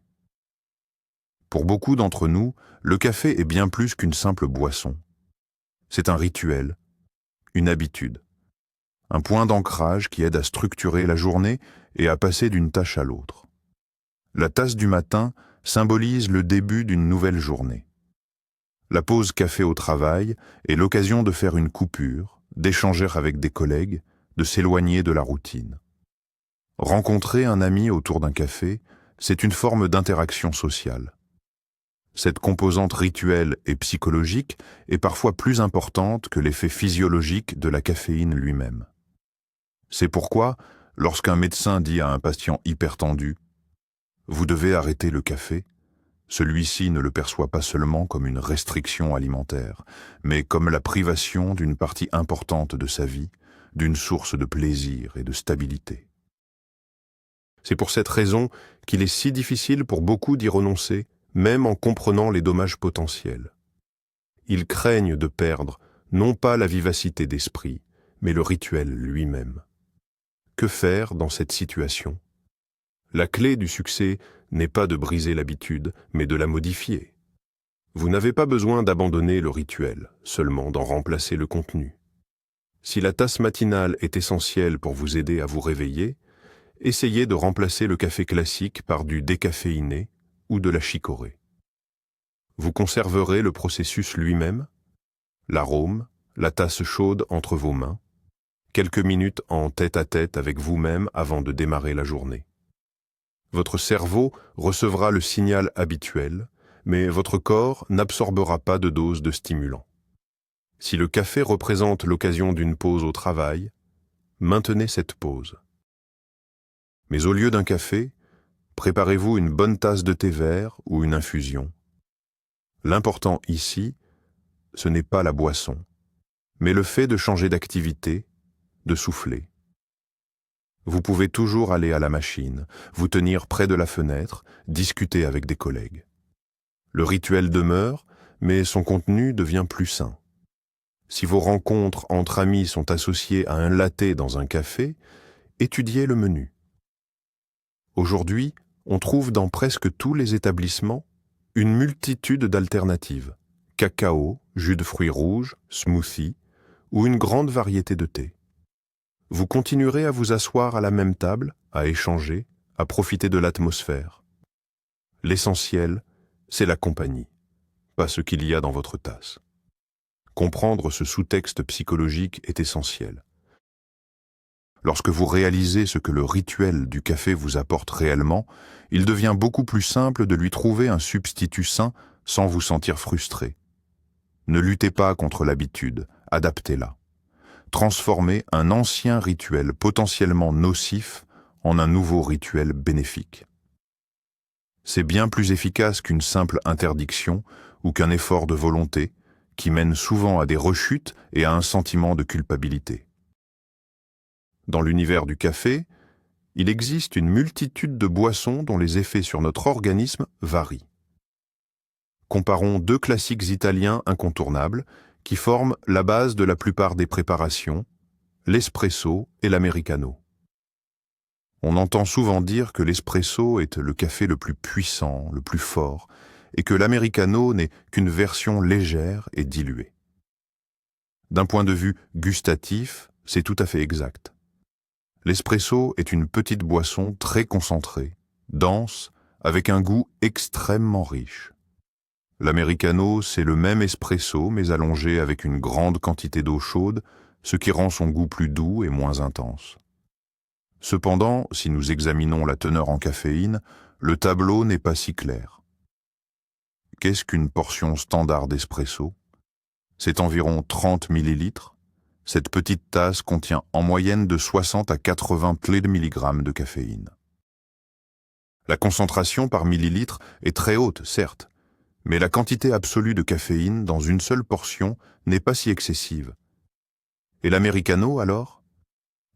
Pour beaucoup d'entre nous, le café est bien plus qu'une simple boisson. C'est un rituel, une habitude, un point d'ancrage qui aide à structurer la journée et à passer d'une tâche à l'autre. La tasse du matin symbolise le début d'une nouvelle journée. La pause café au travail est l'occasion de faire une coupure, d'échanger avec des collègues, de s'éloigner de la routine. Rencontrer un ami autour d'un café, c'est une forme d'interaction sociale. Cette composante rituelle et psychologique est parfois plus importante que l'effet physiologique de la caféine lui-même. C'est pourquoi, lorsqu'un médecin dit à un patient hypertendu « Vous devez arrêter le café », celui-ci ne le perçoit pas seulement comme une restriction alimentaire, mais comme la privation d'une partie importante de sa vie, d'une source de plaisir et de stabilité. C'est pour cette raison qu'il est si difficile pour beaucoup d'y renoncer, même en comprenant les dommages potentiels. Ils craignent de perdre non pas la vivacité d'esprit, mais le rituel lui-même. Que faire dans cette situation ? La clé du succès n'est pas de briser l'habitude, mais de la modifier. Vous n'avez pas besoin d'abandonner le rituel, seulement d'en remplacer le contenu. Si la tasse matinale est essentielle pour vous aider à vous réveiller, essayez de remplacer le café classique par du décaféiné ou de la chicorée. Vous conserverez le processus lui-même, l'arôme, la tasse chaude entre vos mains, quelques minutes en tête-à-tête avec vous-même avant de démarrer la journée. Votre cerveau recevra le signal habituel, mais votre corps n'absorbera pas de dose de stimulant. Si le café représente l'occasion d'une pause au travail, maintenez cette pause. Mais au lieu d'un café, préparez-vous une bonne tasse de thé vert ou une infusion. L'important ici, ce n'est pas la boisson, mais le fait de changer d'activité, de souffler. Vous pouvez toujours aller à la machine, vous tenir près de la fenêtre, discuter avec des collègues. Le rituel demeure, mais son contenu devient plus sain. Si vos rencontres entre amis sont associées à un latte dans un café, étudiez le menu. Aujourd'hui, on trouve dans presque tous les établissements une multitude d'alternatives, cacao, jus de fruits rouges, smoothie ou une grande variété de thé. Vous continuerez à vous asseoir à la même table, à échanger, à profiter de l'atmosphère. L'essentiel, c'est la compagnie, pas ce qu'il y a dans votre tasse. Comprendre ce sous-texte psychologique est essentiel. Lorsque vous réalisez ce que le rituel du café vous apporte réellement, il devient beaucoup plus simple de lui trouver un substitut sain sans vous sentir frustré. Ne luttez pas contre l'habitude, adaptez-la. Transformez un ancien rituel potentiellement nocif en un nouveau rituel bénéfique. C'est bien plus efficace qu'une simple interdiction ou qu'un effort de volonté qui mène souvent à des rechutes et à un sentiment de culpabilité. Dans l'univers du café, il existe une multitude de boissons dont les effets sur notre organisme varient. Comparons deux classiques italiens incontournables qui forment la base de la plupart des préparations, l'espresso et l'americano. On entend souvent dire que l'espresso est le café le plus puissant, le plus fort, et que l'americano n'est qu'une version légère et diluée. D'un point de vue gustatif, c'est tout à fait exact. L'espresso est une petite boisson très concentrée, dense, avec un goût extrêmement riche. L'americano, c'est le même espresso, mais allongé avec une grande quantité d'eau chaude, ce qui rend son goût plus doux et moins intense. Cependant, si nous examinons la teneur en caféine, le tableau n'est pas si clair. Qu'est-ce qu'une portion standard d'espresso? C'est environ 30 millilitres. Cette petite tasse contient en moyenne de 60 à 80 mg de caféine. La concentration par millilitre est très haute, certes, mais la quantité absolue de caféine dans une seule portion n'est pas si excessive. Et l'americano, alors?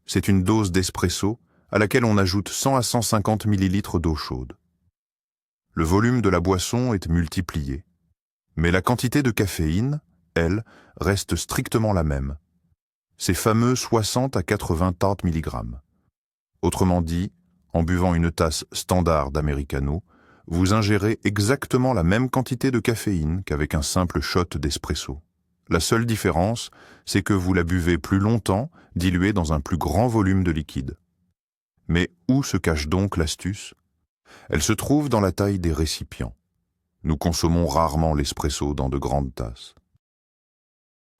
C'est une dose d'espresso à laquelle on ajoute 100 à 150 millilitres d'eau chaude. Le volume de la boisson est multiplié, mais la quantité de caféine, elle, reste strictement la même. Ces fameux 60 à 80 mg. Autrement dit, en buvant une tasse standard d'americano, vous ingérez exactement la même quantité de caféine qu'avec un simple shot d'espresso. La seule différence, c'est que vous la buvez plus longtemps, diluée dans un plus grand volume de liquide. Mais où se cache donc l'astuce? Elle se trouve dans la taille des récipients. Nous consommons rarement l'espresso dans de grandes tasses.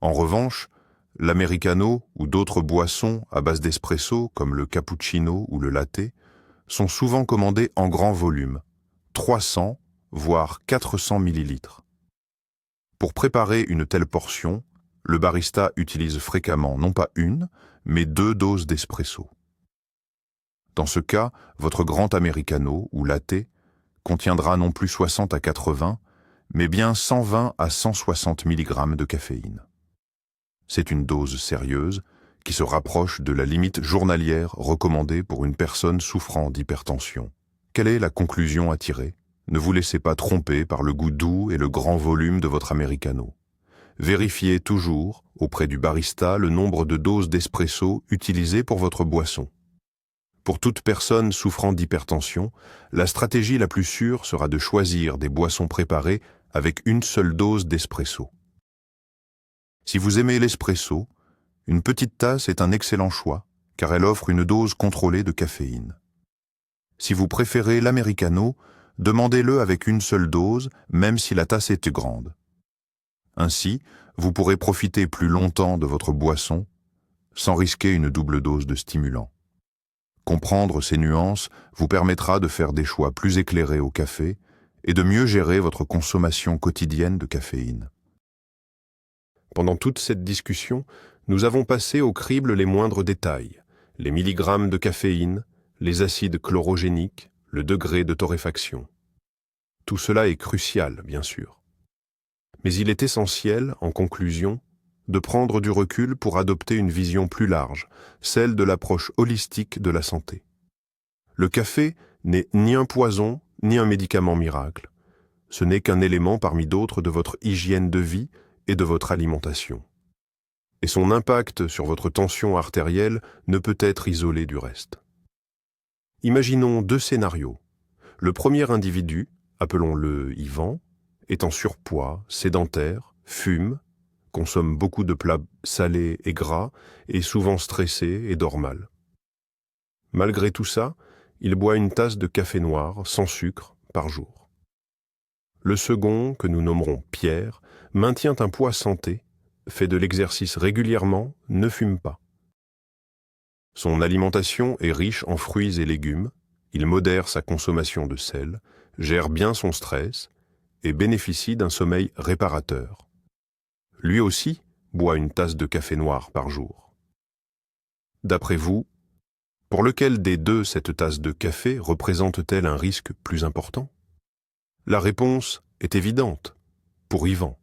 En revanche, l'americano ou d'autres boissons à base d'espresso, comme le cappuccino ou le latte, sont souvent commandées en grand volume, 300 voire 400 millilitres. Pour préparer une telle portion, le barista utilise fréquemment non pas une, mais 2 doses d'espresso. Dans ce cas, votre grand americano ou latte contiendra non plus 60 à 80, mais bien 120 à 160 mg de caféine. C'est une dose sérieuse qui se rapproche de la limite journalière recommandée pour une personne souffrant d'hypertension. Quelle est la conclusion à tirer? Ne vous laissez pas tromper par le goût doux et le grand volume de votre americano. Vérifiez toujours, auprès du barista, le nombre de doses d'espresso utilisées pour votre boisson. Pour toute personne souffrant d'hypertension, la stratégie la plus sûre sera de choisir des boissons préparées avec une seule dose d'espresso. Si vous aimez l'espresso, une petite tasse est un excellent choix, car elle offre une dose contrôlée de caféine. Si vous préférez l'americano, demandez-le avec une seule dose, même si la tasse est grande. Ainsi, vous pourrez profiter plus longtemps de votre boisson, sans risquer une double dose de stimulant. Comprendre ces nuances vous permettra de faire des choix plus éclairés au café et de mieux gérer votre consommation quotidienne de caféine. Pendant toute cette discussion, nous avons passé au crible les moindres détails, les milligrammes de caféine, les acides chlorogéniques, le degré de torréfaction. Tout cela est crucial, bien sûr. Mais il est essentiel, en conclusion, de prendre du recul pour adopter une vision plus large, celle de l'approche holistique de la santé. Le café n'est ni un poison, ni un médicament miracle. Ce n'est qu'un élément parmi d'autres de votre hygiène de vie et de votre alimentation. Et son impact sur votre tension artérielle ne peut être isolé du reste. Imaginons 2 scénarios. Le premier individu, appelons-le Yvan, est en surpoids, sédentaire, fume, consomme beaucoup de plats salés et gras, est souvent stressé et dort mal. Malgré tout ça, il boit une tasse de café noir, sans sucre, par jour. Le second, que nous nommerons Pierre, maintient un poids santé, fait de l'exercice régulièrement, ne fume pas. Son alimentation est riche en fruits et légumes, il modère sa consommation de sel, gère bien son stress et bénéficie d'un sommeil réparateur. Lui aussi boit une tasse de café noir par jour. D'après vous, pour lequel des deux cette tasse de café représente-t-elle un risque plus important? La réponse est évidente, pour Yvan.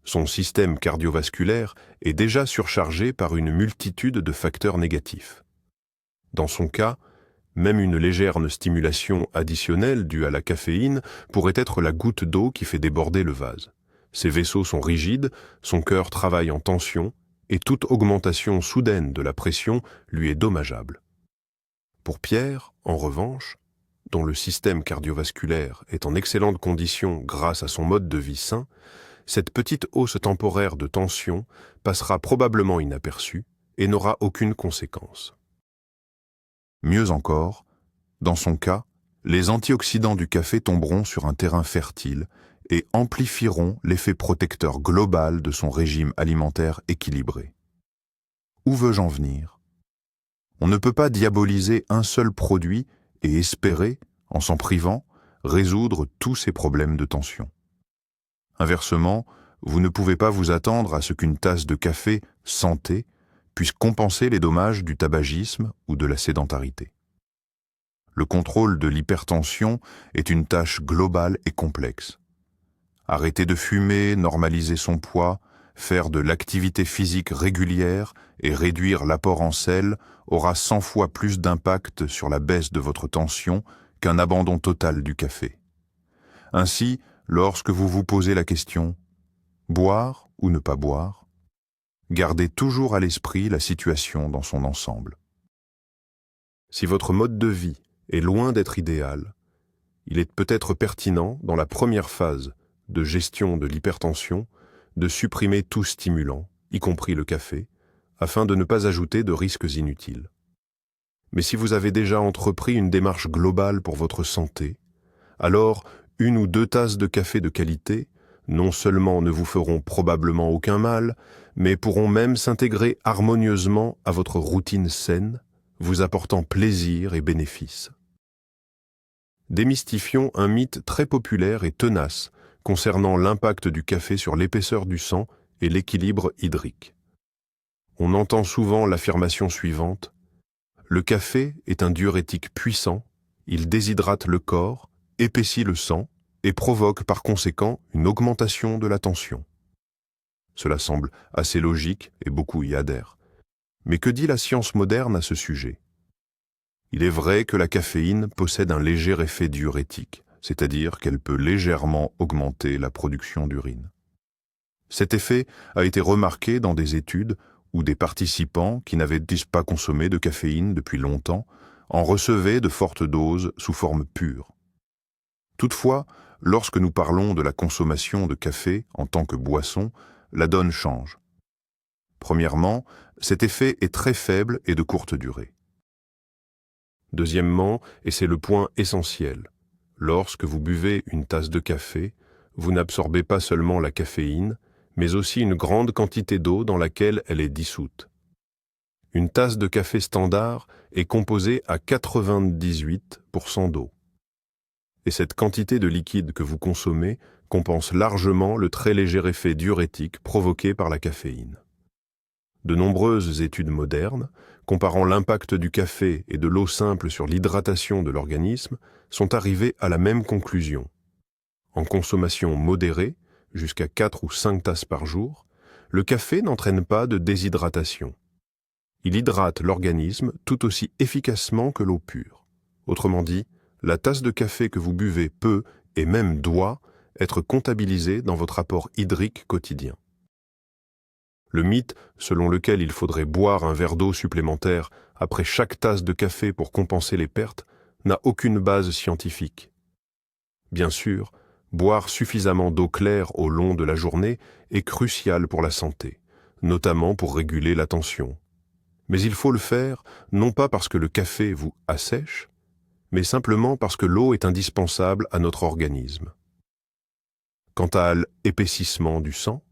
Son système cardiovasculaire est déjà surchargé par une multitude de facteurs négatifs. Dans son cas, même une légère stimulation additionnelle due à la caféine pourrait être la goutte d'eau qui fait déborder le vase. Ses vaisseaux sont rigides, son cœur travaille en tension, et toute augmentation soudaine de la pression lui est dommageable. Pour Pierre, en revanche, dont le système cardiovasculaire est en excellente condition grâce à son mode de vie sain, cette petite hausse temporaire de tension passera probablement inaperçue et n'aura aucune conséquence. Mieux encore, dans son cas, les antioxydants du café tomberont sur un terrain fertile et amplifieront l'effet protecteur global de son régime alimentaire équilibré. Où veux-je en venir? On ne peut pas diaboliser un seul produit et espérer, en s'en privant, résoudre tous ces problèmes de tension. Inversement, vous ne pouvez pas vous attendre à ce qu'une tasse de café santé puisse compenser les dommages du tabagisme ou de la sédentarité. Le contrôle de l'hypertension est une tâche globale et complexe. Arrêter de fumer, normaliser son poids, faire de l'activité physique régulière et réduire l'apport en sel aura 100 fois plus d'impact sur la baisse de votre tension qu'un abandon total du café. Ainsi, lorsque vous vous posez la question « boire ou ne pas boire ?», gardez toujours à l'esprit la situation dans son ensemble. Si votre mode de vie est loin d'être idéal, il est peut-être pertinent, dans la première phase de gestion de l'hypertension, de supprimer tout stimulant, y compris le café, afin de ne pas ajouter de risques inutiles. Mais si vous avez déjà entrepris une démarche globale pour votre santé, alors 1 ou 2 tasses de café de qualité non seulement ne vous feront probablement aucun mal, mais pourront même s'intégrer harmonieusement à votre routine saine, vous apportant plaisir et bénéfices. Démystifions un mythe très populaire et tenace concernant l'impact du café sur l'épaisseur du sang et l'équilibre hydrique. On entend souvent l'affirmation suivante : le café est un diurétique puissant, il déshydrate le corps, épaissit le sang et provoque par conséquent une augmentation de la tension. Cela semble assez logique et beaucoup y adhèrent. Mais que dit la science moderne à ce sujet ? Il est vrai que la caféine possède un léger effet diurétique, c'est-à-dire qu'elle peut légèrement augmenter la production d'urine. Cet effet a été remarqué dans des études où des participants qui n'avaient pas consommé de caféine depuis longtemps en recevaient de fortes doses sous forme pure. Toutefois, lorsque nous parlons de la consommation de café en tant que boisson, la donne change. Premièrement, cet effet est très faible et de courte durée. Deuxièmement, et c'est le point essentiel, lorsque vous buvez une tasse de café, vous n'absorbez pas seulement la caféine, mais aussi une grande quantité d'eau dans laquelle elle est dissoute. Une tasse de café standard est composée à 98% d'eau. Et cette quantité de liquide que vous consommez compense largement le très léger effet diurétique provoqué par la caféine. De nombreuses études modernes, comparant l'impact du café et de l'eau simple sur l'hydratation de l'organisme, sont arrivées à la même conclusion. En consommation modérée, jusqu'à 4 ou 5 tasses par jour, le café n'entraîne pas de déshydratation. Il hydrate l'organisme tout aussi efficacement que l'eau pure. Autrement dit, la tasse de café que vous buvez peut, et même doit, être comptabilisée dans votre apport hydrique quotidien. Le mythe selon lequel il faudrait boire un verre d'eau supplémentaire après chaque tasse de café pour compenser les pertes n'a aucune base scientifique. Bien sûr, boire suffisamment d'eau claire au long de la journée est crucial pour la santé, notamment pour réguler la tension. Mais il faut le faire non pas parce que le café vous assèche, mais simplement parce que l'eau est indispensable à notre organisme. Quant à l'épaississement du sang,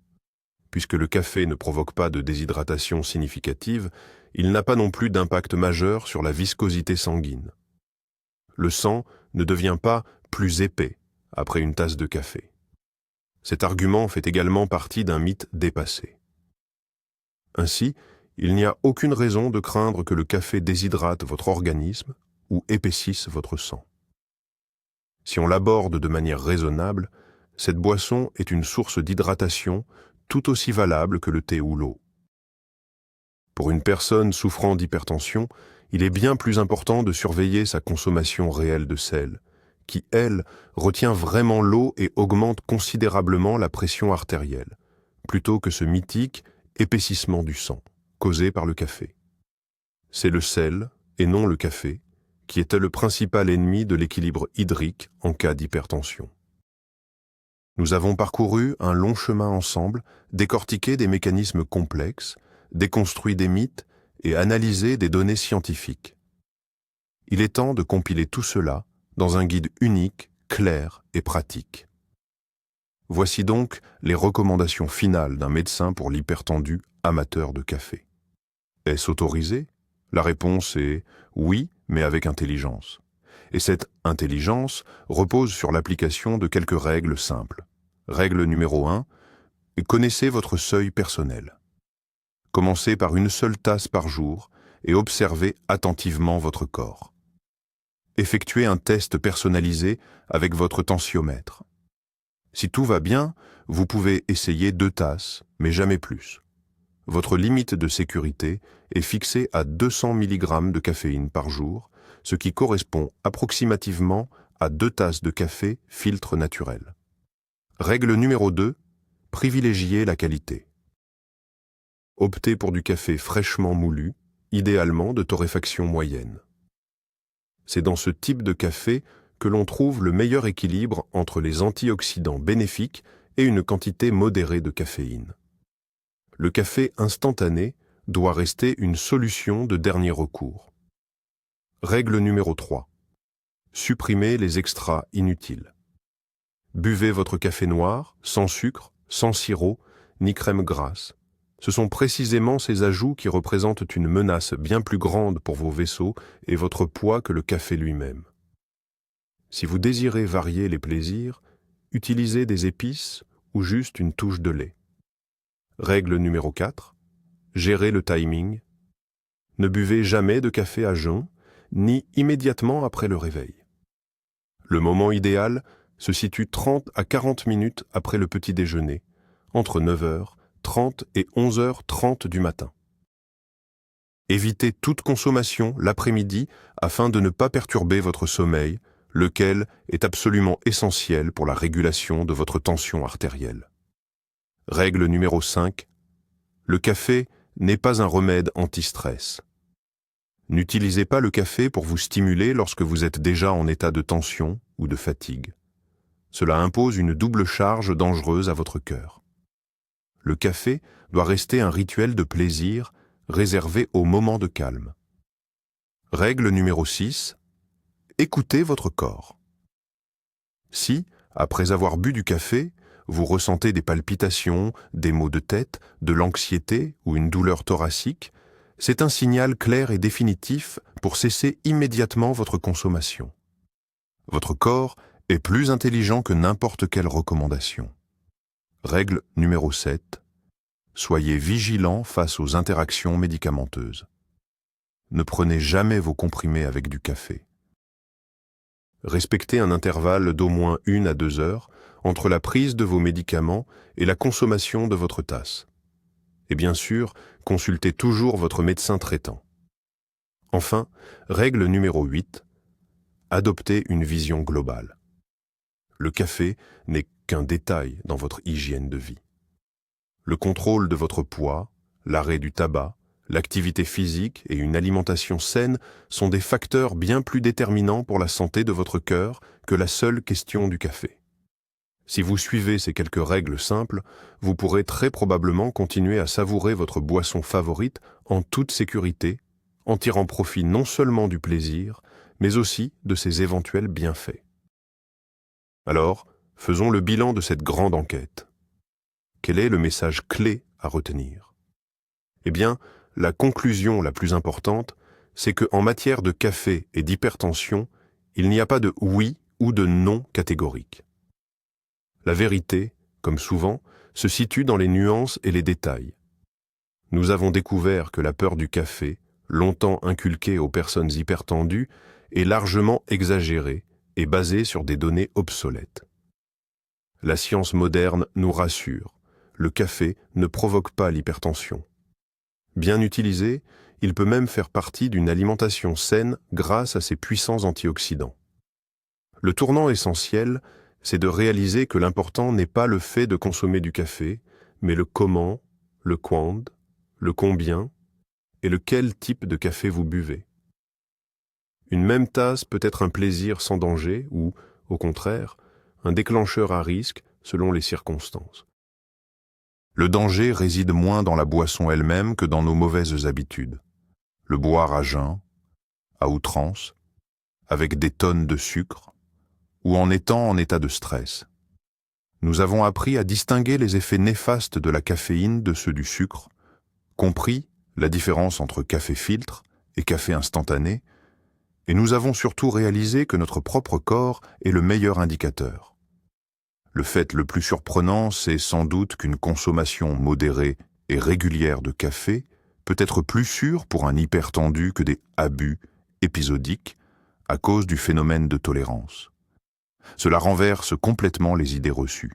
puisque le café ne provoque pas de déshydratation significative, il n'a pas non plus d'impact majeur sur la viscosité sanguine. Le sang ne devient pas plus épais après une tasse de café. Cet argument fait également partie d'un mythe dépassé. Ainsi, il n'y a aucune raison de craindre que le café déshydrate votre organisme ou épaississe votre sang. Si on l'aborde de manière raisonnable, cette boisson est une source d'hydratation tout aussi valable que le thé ou l'eau. Pour une personne souffrant d'hypertension, il est bien plus important de surveiller sa consommation réelle de sel, qui, elle, retient vraiment l'eau et augmente considérablement la pression artérielle, plutôt que ce mythique épaississement du sang, causé par le café. C'est le sel, et non le café, qui est le principal ennemi de l'équilibre hydrique en cas d'hypertension. Nous avons parcouru un long chemin ensemble, décortiqué des mécanismes complexes, déconstruit des mythes et analysé des données scientifiques. Il est temps de compiler tout cela dans un guide unique, clair et pratique. Voici donc les recommandations finales d'un médecin pour l'hypertendu amateur de café. Est-ce autorisé? La réponse est oui, mais avec intelligence. Et cette intelligence repose sur l'application de quelques règles simples. Règle numéro 1, connaissez votre seuil personnel. Commencez par une seule tasse par jour et observez attentivement votre corps. Effectuez un test personnalisé avec votre tensiomètre. Si tout va bien, vous pouvez essayer 2 tasses, mais jamais plus. Votre limite de sécurité est fixée à 200 mg de caféine par jour, ce qui correspond approximativement à 2 tasses de café filtre naturel. Règle numéro 2, privilégiez la qualité. Optez pour du café fraîchement moulu, idéalement de torréfaction moyenne. C'est dans ce type de café que l'on trouve le meilleur équilibre entre les antioxydants bénéfiques et une quantité modérée de caféine. Le café instantané doit rester une solution de dernier recours. Règle numéro 3. Supprimez les extras inutiles. Buvez votre café noir, sans sucre, sans sirop, ni crème grasse. Ce sont précisément ces ajouts qui représentent une menace bien plus grande pour vos vaisseaux et votre poids que le café lui-même. Si vous désirez varier les plaisirs, utilisez des épices ou juste une touche de lait. Règle numéro 4. Gérez le timing. Ne buvez jamais de café à jeun, ni immédiatement après le réveil. Le moment idéal se situe 30 à 40 minutes après le petit déjeuner, entre 9h30 et 11h30 du matin. Évitez toute consommation l'après-midi afin de ne pas perturber votre sommeil, lequel est absolument essentiel pour la régulation de votre tension artérielle. Règle numéro 5. Le café n'est pas un remède anti-stress. N'utilisez pas le café pour vous stimuler lorsque vous êtes déjà en état de tension ou de fatigue. Cela impose une double charge dangereuse à votre cœur. Le café doit rester un rituel de plaisir réservé aux moments de calme. Règle numéro 6. Écoutez votre corps. Si, après avoir bu du café, vous ressentez des palpitations, des maux de tête, de l'anxiété ou une douleur thoracique, c'est un signal clair et définitif pour cesser immédiatement votre consommation. Votre corps est plus intelligent que n'importe quelle recommandation. Règle numéro 7. Soyez vigilant face aux interactions médicamenteuses. Ne prenez jamais vos comprimés avec du café. Respectez un intervalle d'au moins 1 à 2 heures entre la prise de vos médicaments et la consommation de votre tasse. Et bien sûr, consultez toujours votre médecin traitant. Enfin, règle numéro 8. Adoptez une vision globale. Le café n'est qu'un détail dans votre hygiène de vie. Le contrôle de votre poids, l'arrêt du tabac, l'activité physique et une alimentation saine sont des facteurs bien plus déterminants pour la santé de votre cœur que la seule question du café. Si vous suivez ces quelques règles simples, vous pourrez très probablement continuer à savourer votre boisson favorite en toute sécurité, en tirant profit non seulement du plaisir, mais aussi de ses éventuels bienfaits. Alors, faisons le bilan de cette grande enquête. Quel est le message clé à retenir? Eh bien, la conclusion la plus importante, c'est qu'en matière de café et d'hypertension, il n'y a pas de oui ou de non catégorique. La vérité, comme souvent, se situe dans les nuances et les détails. Nous avons découvert que la peur du café, longtemps inculquée aux personnes hypertendues, est largement exagérée et basée sur des données obsolètes. La science moderne nous rassure, le café ne provoque pas l'hypertension. Bien utilisé, il peut même faire partie d'une alimentation saine grâce à ses puissants antioxydants. Le tournant essentiel, c'est de réaliser que l'important n'est pas le fait de consommer du café, mais le comment, le quand, le combien et le quel type de café vous buvez. Une même tasse peut être un plaisir sans danger ou, au contraire, un déclencheur à risque selon les circonstances. Le danger réside moins dans la boisson elle-même que dans nos mauvaises habitudes. Le boire à jeun, à outrance, avec des tonnes de sucre, ou en étant en état de stress. Nous avons appris à distinguer les effets néfastes de la caféine de ceux du sucre, compris la différence entre café filtre et café instantané, et nous avons surtout réalisé que notre propre corps est le meilleur indicateur. Le fait le plus surprenant, c'est sans doute qu'une consommation modérée et régulière de café peut être plus sûre pour un hypertendu que des abus épisodiques à cause du phénomène de tolérance. Cela renverse complètement les idées reçues.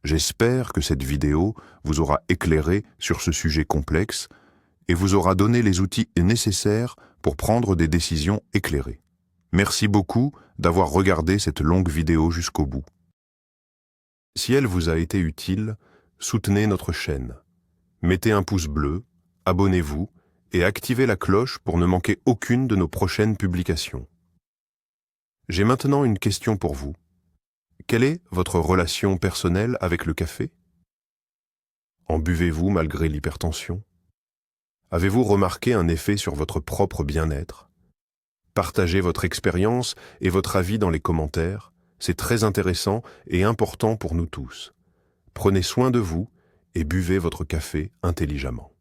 J'espère que cette vidéo vous aura éclairé sur ce sujet complexe et vous aura donné les outils nécessaires pour prendre des décisions éclairées. Merci beaucoup d'avoir regardé cette longue vidéo jusqu'au bout. Si elle vous a été utile, soutenez notre chaîne. Mettez un pouce bleu, abonnez-vous et activez la cloche pour ne manquer aucune de nos prochaines publications. J'ai maintenant une question pour vous. Quelle est votre relation personnelle avec le café? En buvez-vous malgré l'hypertension? Avez-vous remarqué un effet sur votre propre bien-être? Partagez votre expérience et votre avis dans les commentaires. C'est très intéressant et important pour nous tous. Prenez soin de vous et buvez votre café intelligemment.